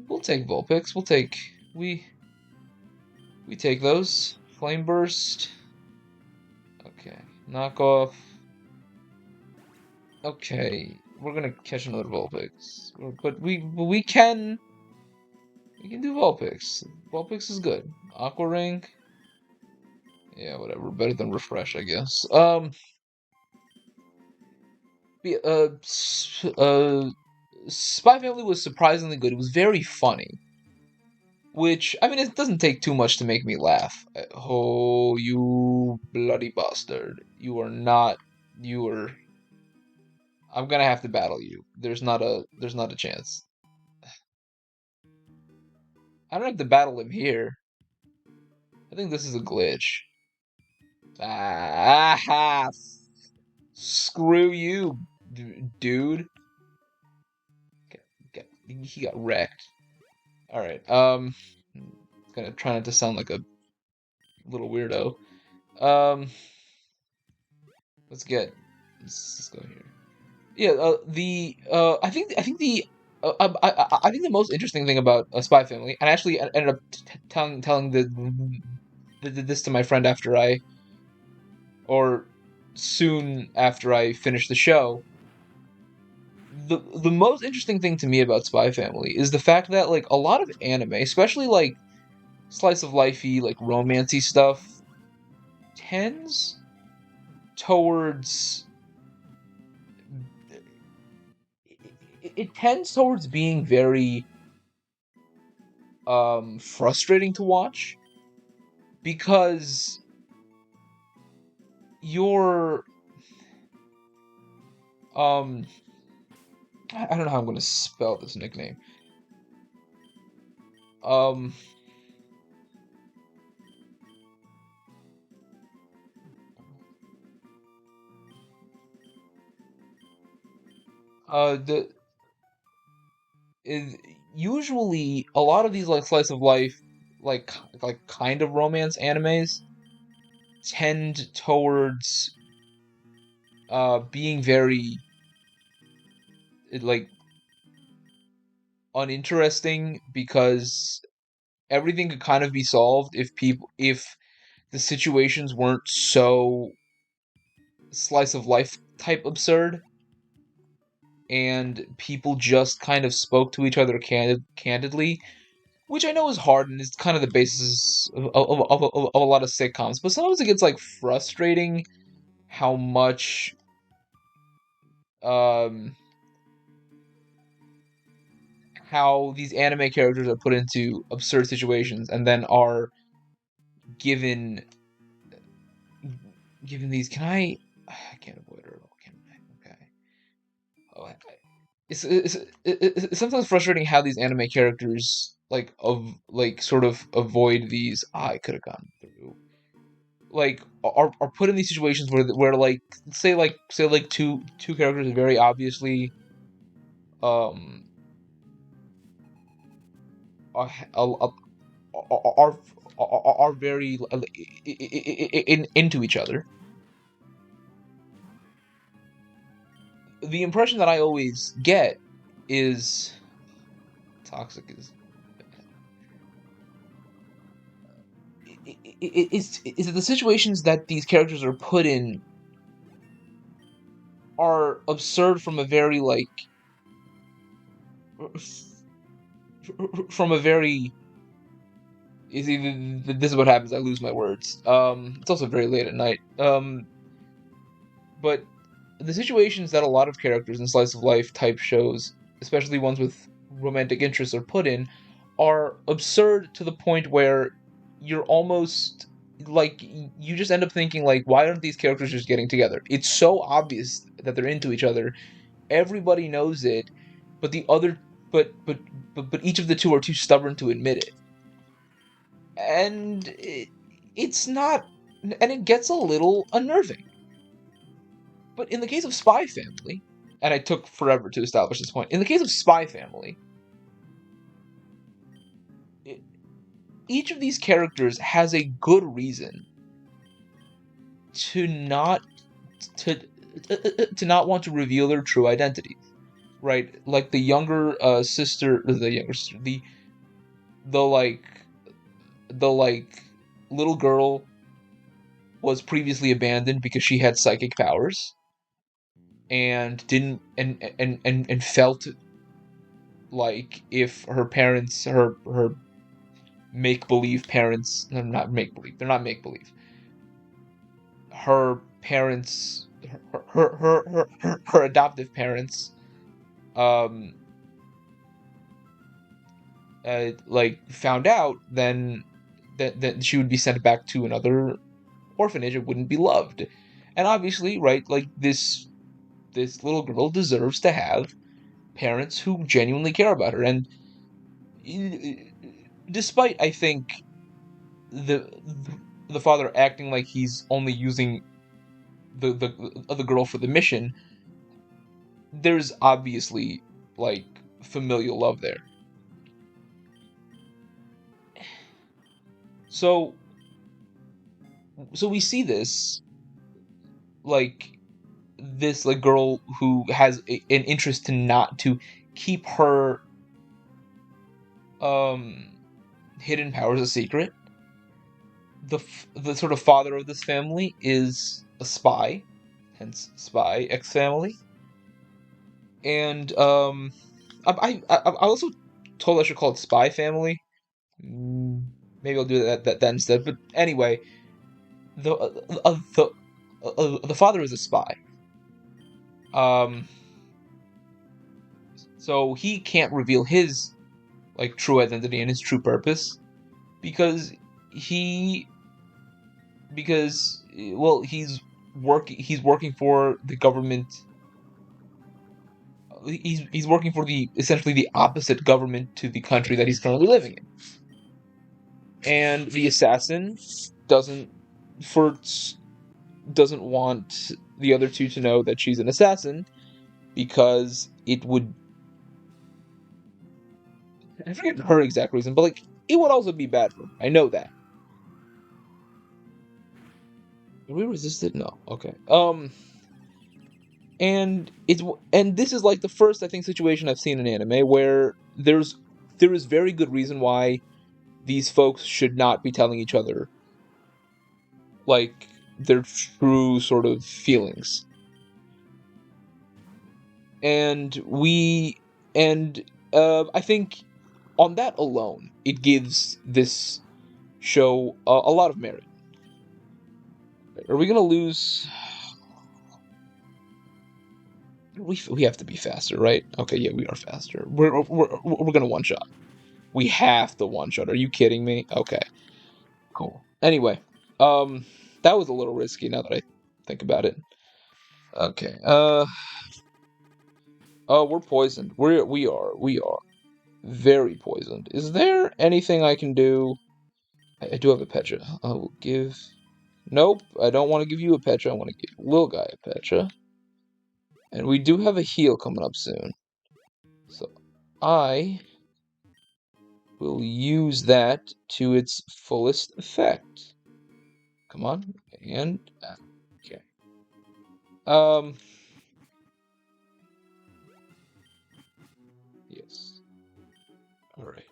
we'll take Vulpix. We take those. Flame Burst. Okay. Knockoff. Okay. We're gonna catch another Vulpix. But we can do Vulpix. Vulpix is good. Aqua Ring. Yeah, whatever. Better than Refresh, I guess. Spy Family was surprisingly good. It was very funny. Which, I mean, it doesn't take too much to make me laugh. Oh, you bloody bastard. You are not... You are... I'm gonna have to battle you. There's not a chance. I don't have to battle him here. I think this is a glitch. Ah, screw you, dude. He got wrecked. All right. Gonna try not to sound like a little weirdo. Um, let's get. Let's go here. Yeah. I think the. I think the most interesting thing about a Spy Family, and I actually ended up telling this to my friend after or soon after I finished the show. The most interesting thing to me about Spy Family is the fact that like a lot of anime, especially like slice of lifey, like romancy stuff, tends towards it tends towards being very frustrating to watch because you're um I don't know how I'm going to spell this nickname. Um the is usually a lot of these like slice of life like kind of romance animes tend towards being very like uninteresting because everything could kind of be solved if the situations weren't so slice of life type absurd and people just kind of spoke to each other candidly, which I know is hard and is kind of the basis of a lot of sitcoms, but sometimes it gets like frustrating how much um how these anime characters are put into absurd situations and then are given given these. I can't avoid it at all, can I? Okay. Oh, it's sometimes frustrating how these anime characters like sort of avoid these. I could have gone through like are put in these situations where like say like two characters are very obviously um are are are very into each other. The impression that I always get is toxic is that the situations that these characters are put in are absurd from a very like from a very this is what happens. I lose my words. It's also very late at night. But the situations that a lot of characters in slice of life type shows, especially ones with romantic interests, are put in, are absurd to the point where you're almost like you just end up thinking like, why aren't these characters just getting together? It's so obvious that they're into each other. Everybody knows it, but the other, but each of the two are too stubborn to admit it, and it's not, and it gets a little unnerving. But in the case of Spy Family, and I took forever to establish this point. In the case of Spy Family, it, each of these characters has a good reason to not to to not want to reveal their true identity. Right? Like the younger sister, the younger sister, the like the like little girl was previously abandoned because she had psychic powers and didn't and felt like if her parents her make believe parents, no, not make believe, they're not make believe, her parents, her adoptive parents um like found out, then that she would be sent back to another orphanage and wouldn't be loved. And obviously, right, like this little girl deserves to have parents who genuinely care about her. And despite, I think, the the father acting like he's only using the girl for the mission, there's obviously like familial love there. So we see this like girl who has an interest to keep her um hidden powers a secret. The sort of father of this family is a spy, hence spy X family. And I also told I should call it Spy Family. Maybe I'll do that instead. But anyway, the father is a spy. Um, so he can't reveal his like true identity and his true purpose because he well he's working for the government. He's working for the essentially the opposite government to the country that he's currently living in. And the assassin doesn't for doesn't want the other two to know that she's an assassin because it would, I forget her exact reason, but like it would also be bad for her. I know that. Did we resist it? No. Okay. And this is like the first I think situation I've seen in anime where there is very good reason why these folks should not be telling each other like their true sort of feelings. And I think on that alone, it gives this show a lot of merit. Are we gonna lose? We have to be faster, right? Okay, yeah, we are faster. We're gonna one shot. We have to one shot. Are you kidding me? Okay, cool. Anyway, that was a little risky now that I think about it. Okay. Oh, we're poisoned. We are very poisoned. Is there anything I can do? I do have a Petra. I will give. Nope, I don't want to give you a Petra. I want to give Lil Guy a Petra. And we do have a heal coming up soon. So I will use that to its fullest effect. Come on. And okay. Yes. All right.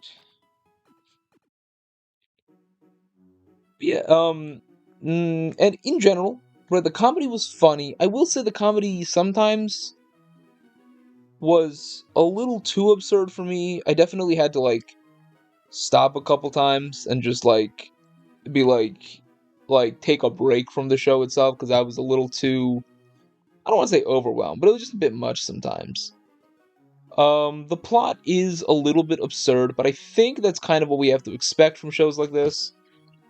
Yeah, and in general, where the comedy was funny, I will say the comedy sometimes was a little too absurd for me. I definitely had to like stop a couple times and just like be like take a break from the show itself because I was a little too, I don't want to say overwhelmed, but it was just a bit much sometimes. The plot is a little bit absurd, but I think that's kind of what we have to expect from shows like this.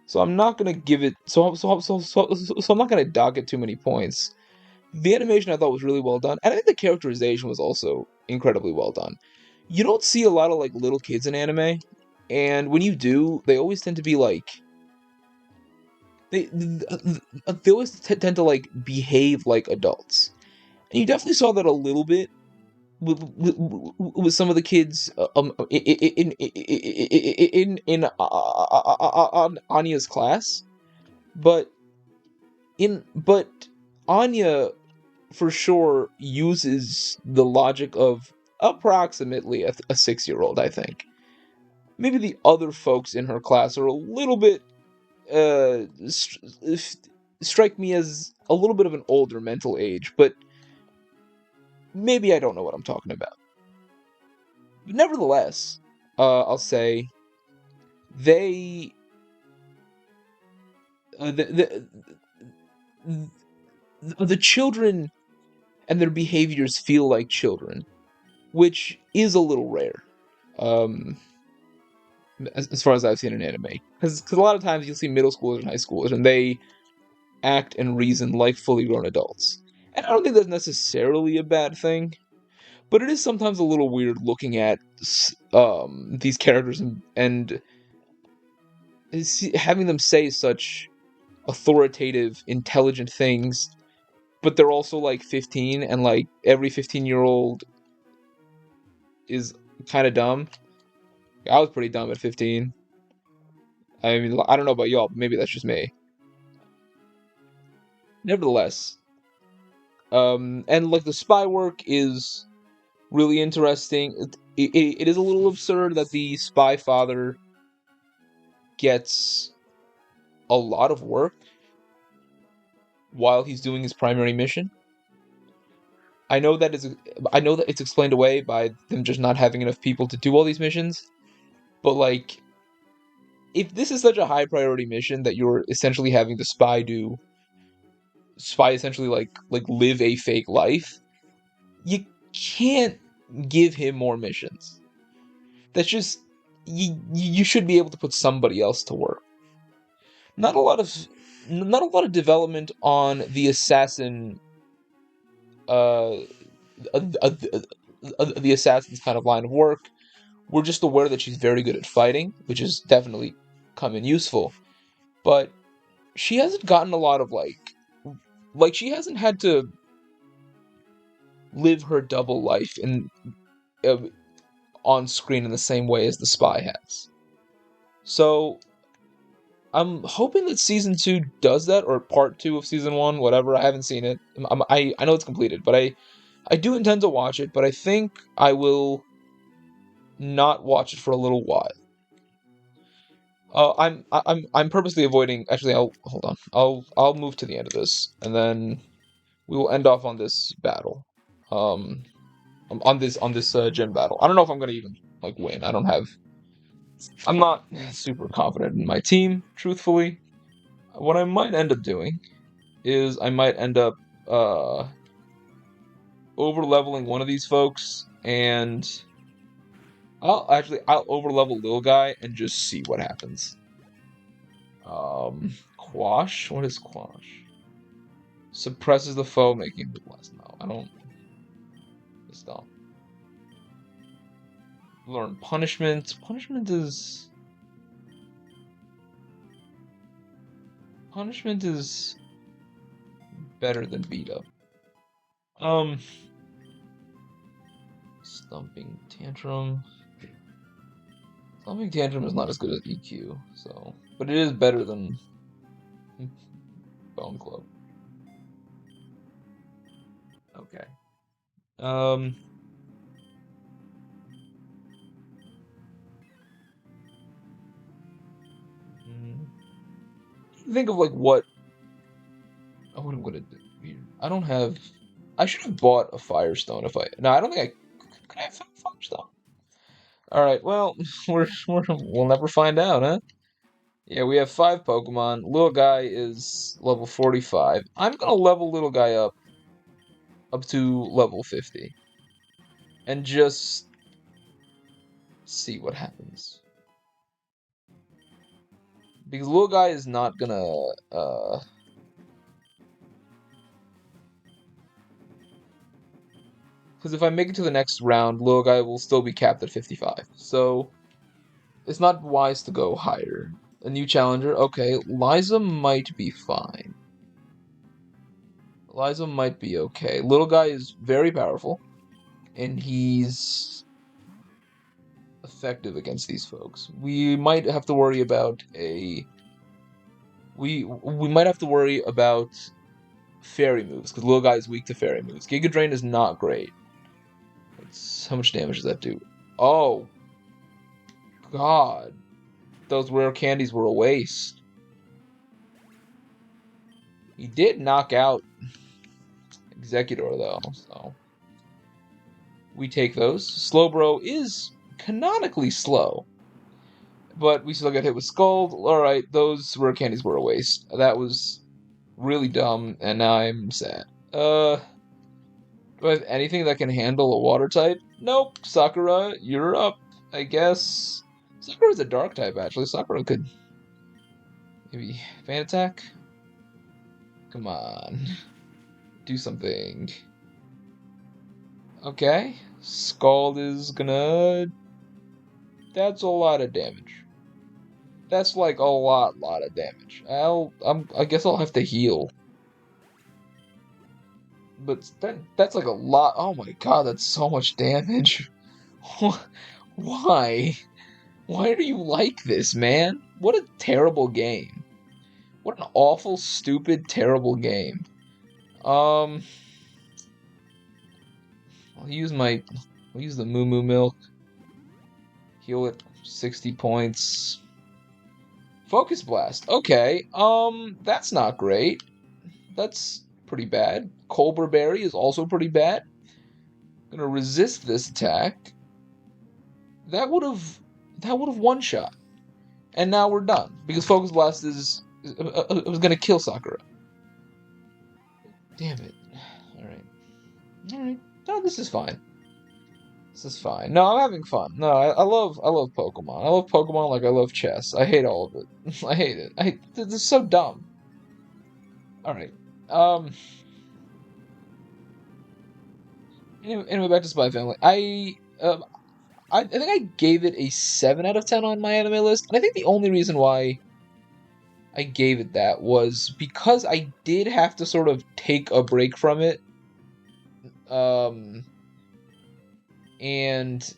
So I'm not gonna give it. So I'm not gonna dock it too many points. The animation I thought was really well done, and I think the characterization was also incredibly well done. You don't see a lot of like little kids in anime, and when you do, they always tend to be like they always tend to like behave like adults, and you definitely saw that a little bit with some of the kids in Anya's class, but but Anya for sure uses the logic of approximately a 6-year-old. I think maybe the other folks in her class are a little bit uh strike me as a little bit of an older mental age, but maybe I don't know what I'm talking about. But nevertheless, I'll say they the children and their behaviors feel like children, which is a little rare. Um, as far as I've seen in anime, because a lot of times you'll see middle schoolers and high schoolers, and they act and reason like fully grown adults. And I don't think that's necessarily a bad thing, but it is sometimes a little weird looking at these characters and having them say such authoritative, intelligent things, but they're also like 15, and like every 15-year-old is kind of dumb. I was pretty dumb at 15. I mean, I don't know about y'all, but maybe that's just me. Nevertheless, and like the spy work is really interesting. It is a little absurd that the spy father gets a lot of work while he's doing his primary mission. I know that it's explained away by them just not having enough people to do all these missions, but like, if this is such a high priority mission that you're essentially having the spy essentially like live a fake life, you can't give him more missions. That's just, you should be able to put somebody else to work. Not a lot of development on the assassin, uh, the assassin's kind of line of work. We're just aware that she's very good at fighting, which has definitely come in useful. But she hasn't gotten a lot of like she hasn't had to live her double life uh, on screen in the same way as the spy has. So I'm hoping that season 2 does that, or part 2 of season 1, whatever. I haven't seen it. I know it's completed, but I do intend to watch it, but I think I will not watch it for a little while. I'm purposely avoiding. Actually, I'll hold on. I'll move to the end of this, and then we will end off on this battle. Um, on this gym battle. I don't know if I'm gonna even like win. I'm not super confident in my team, truthfully. What I might end up doing is I might end up over leveling one of these folks, and I'll over level little guy and just see what happens. Quash. What is quash? Suppresses the foe, making it less. No, I don't. Just don't. Learn punishment. Punishment is better than beat up. Stumping tantrum. Stumping tantrum is not as good as EQ, so, but it is better than Bone Club. Okay. Think of like what I'm gonna do here. I don't have. I should have bought a Firestone if I. No, I don't think I. Could I have found Firestone? All right. Well, we'll never find out, huh? Yeah, we have 5 Pokemon. Little guy is level 45. I'm gonna level little guy up to level 50, and just see what happens. Because little guy is not gonna because if I make it to the next round, little guy will still be capped at 55. So it's not wise to go higher. A new challenger, okay. Liza might be fine. Liza might be okay. Little guy is very powerful, and he's effective against these folks. We might have to worry about we might have to worry about fairy moves, because little guy is weak to fairy moves. Giga Drain is not great. How much damage does that do? Oh, God. Those rare candies were a waste. He did knock out Executor, though, so we take those. Slowbro is canonically slow, but we still get hit with Scald. Alright, those rare candies were a waste. That was really dumb, and now I'm sad. Do I have anything that can handle a water type? Nope. Sakura, you're up, I guess. Sakura's a dark type, actually. Sakura could maybe fan attack? Come on. Do something. Okay. Scald is gonna... That's a lot of damage. That's like a lot of damage. I guess I'll have to heal. But that's like a lot. Oh my god, that's so much damage. Why? Why are you like this, man? What a terrible game. What an awful, stupid, terrible game. Um, I'll use my, I'll use the Moo Moo Milk. Heal it 60 points. Focus Blast. Okay. That's not great. That's pretty bad. Cobra Berry is also pretty bad. Gonna resist this attack. That would have one shot. And now we're done because Focus Blast is was gonna kill Sakura. Damn it. Alright. Alright. No, this is fine. This is fine. No, I'm having fun. No, I love Pokemon. I love Pokemon like I love chess. I hate all of it. I hate it. This is so dumb. Alright. Um anyway, back to Spy Family. I think I gave it a 7 out of 10 on my anime list, and I think the only reason why I gave it that was because I did have to sort of take a break from it. And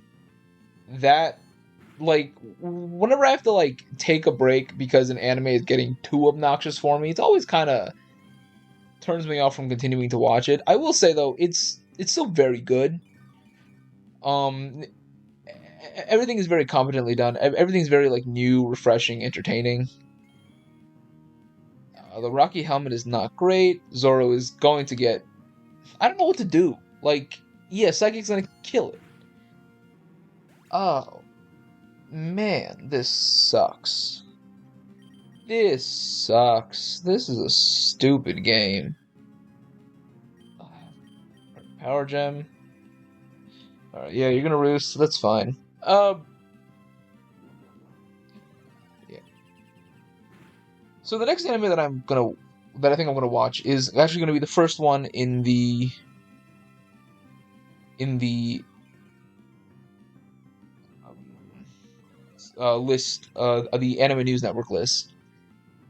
that, like, whenever I have to, like, take a break because an anime is getting too obnoxious for me, it's always kind of turns me off from continuing to watch it. I will say, though, it's still very good. Um, Everything is very competently done. Everything's very, like, new, refreshing, entertaining. The Rocky helmet is not great. Zoro is going to get... I don't know what to do. Like, yeah, Psychic's gonna kill it. Oh, man, this sucks. This sucks. This is a stupid game. Power Gem. Alright, yeah, you're gonna roost. That's fine. Yeah. So the next anime that I think I'm gonna watch is actually gonna be the first one in the list, the Anime News Network list,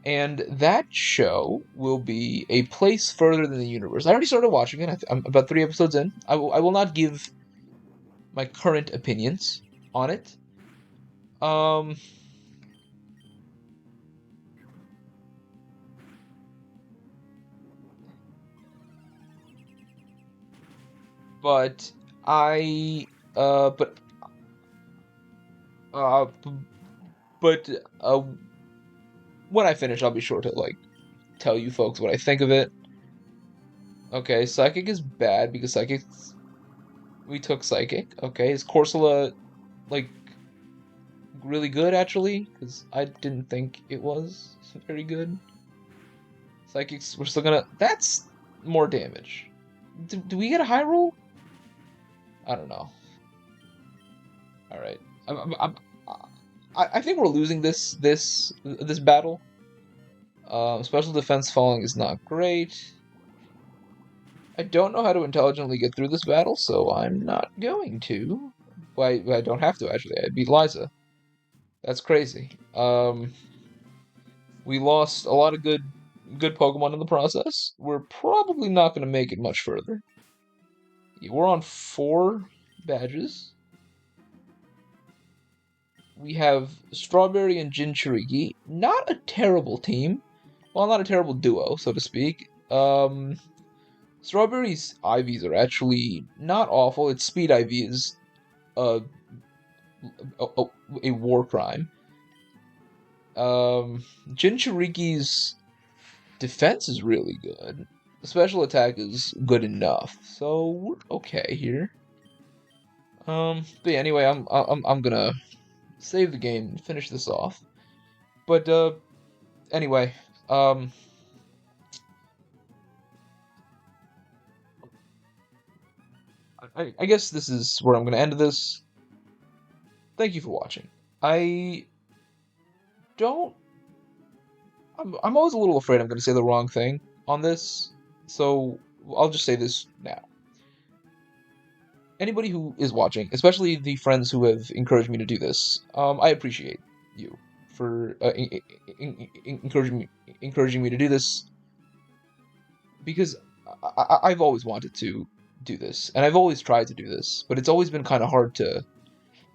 and that show will be A Place Further Than the Universe. I already started watching it. I'm about 3 episodes in. I will not give my current opinions on it. Um, but I, uh, but, uh, but, when I finish, I'll be sure to, like, tell you folks what I think of it. Okay, Psychic is bad because we took Psychic. Okay, is Corsola, like, really good, actually? Because I didn't think it was very good. Psychics, we're still gonna... That's more damage. Do we get a high roll? I don't know. Alright. I think we're losing this battle. Special defense falling is not great. I don't know how to intelligently get through this battle, so I'm not going to. Well, I don't have to, actually. I beat Liza. That's crazy. We lost a lot of good Pokemon in the process. We're probably not going to make it much further. We're on 4 badges. We have Strawberry and Jinchuriki. Not a terrible team. Well, not a terrible duo, so to speak. Strawberry's IVs are actually not awful. Its speed IV is a war crime. Jinchuriki's defense is really good. The special attack is good enough, so we're okay here. But yeah, anyway, I'm gonna save the game and finish this off. But anyway, I guess this is where I'm gonna end this. Thank you for watching. I don't. I'm always a little afraid I'm gonna say the wrong thing on this, so I'll just say this now. Anybody who is watching, especially the friends who have encouraged me to do this, I appreciate you for encouraging me to do this, because I've always wanted to do this, and I've always tried to do this, but it's always been kind of hard to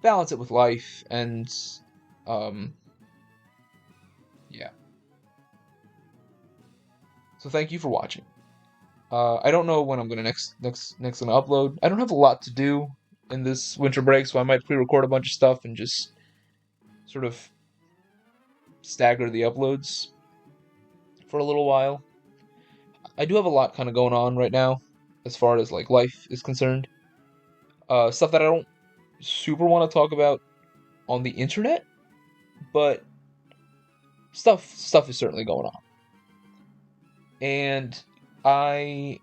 balance it with life, and um, yeah. So thank you for watching. I don't know when I'm gonna next gonna upload. I don't have a lot to do in this winter break, so I might pre-record a bunch of stuff and just sort of stagger the uploads for a little while. I do have a lot kind of going on right now, as far as like life is concerned. Stuff that I don't super want to talk about on the internet, but stuff is certainly going on, and I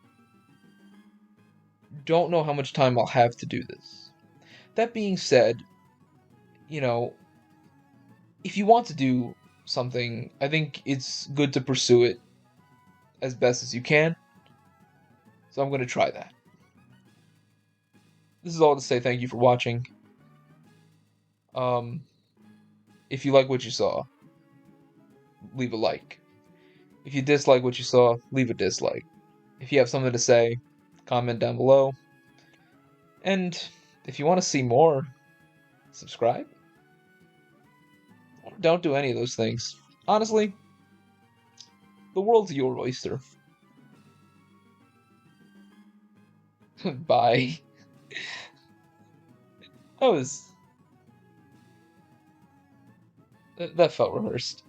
don't know how much time I'll have to do this. That being said, you know, if you want to do something, I think it's good to pursue it as best as you can. So I'm going to try that. This is all to say thank you for watching. Um, if you like what you saw, leave a like. If you dislike what you saw, leave a dislike. If you have something to say, comment down below. And if you want to see more, subscribe. Don't do any of those things. Honestly, the world's your oyster. Bye. That was... that felt rehearsed.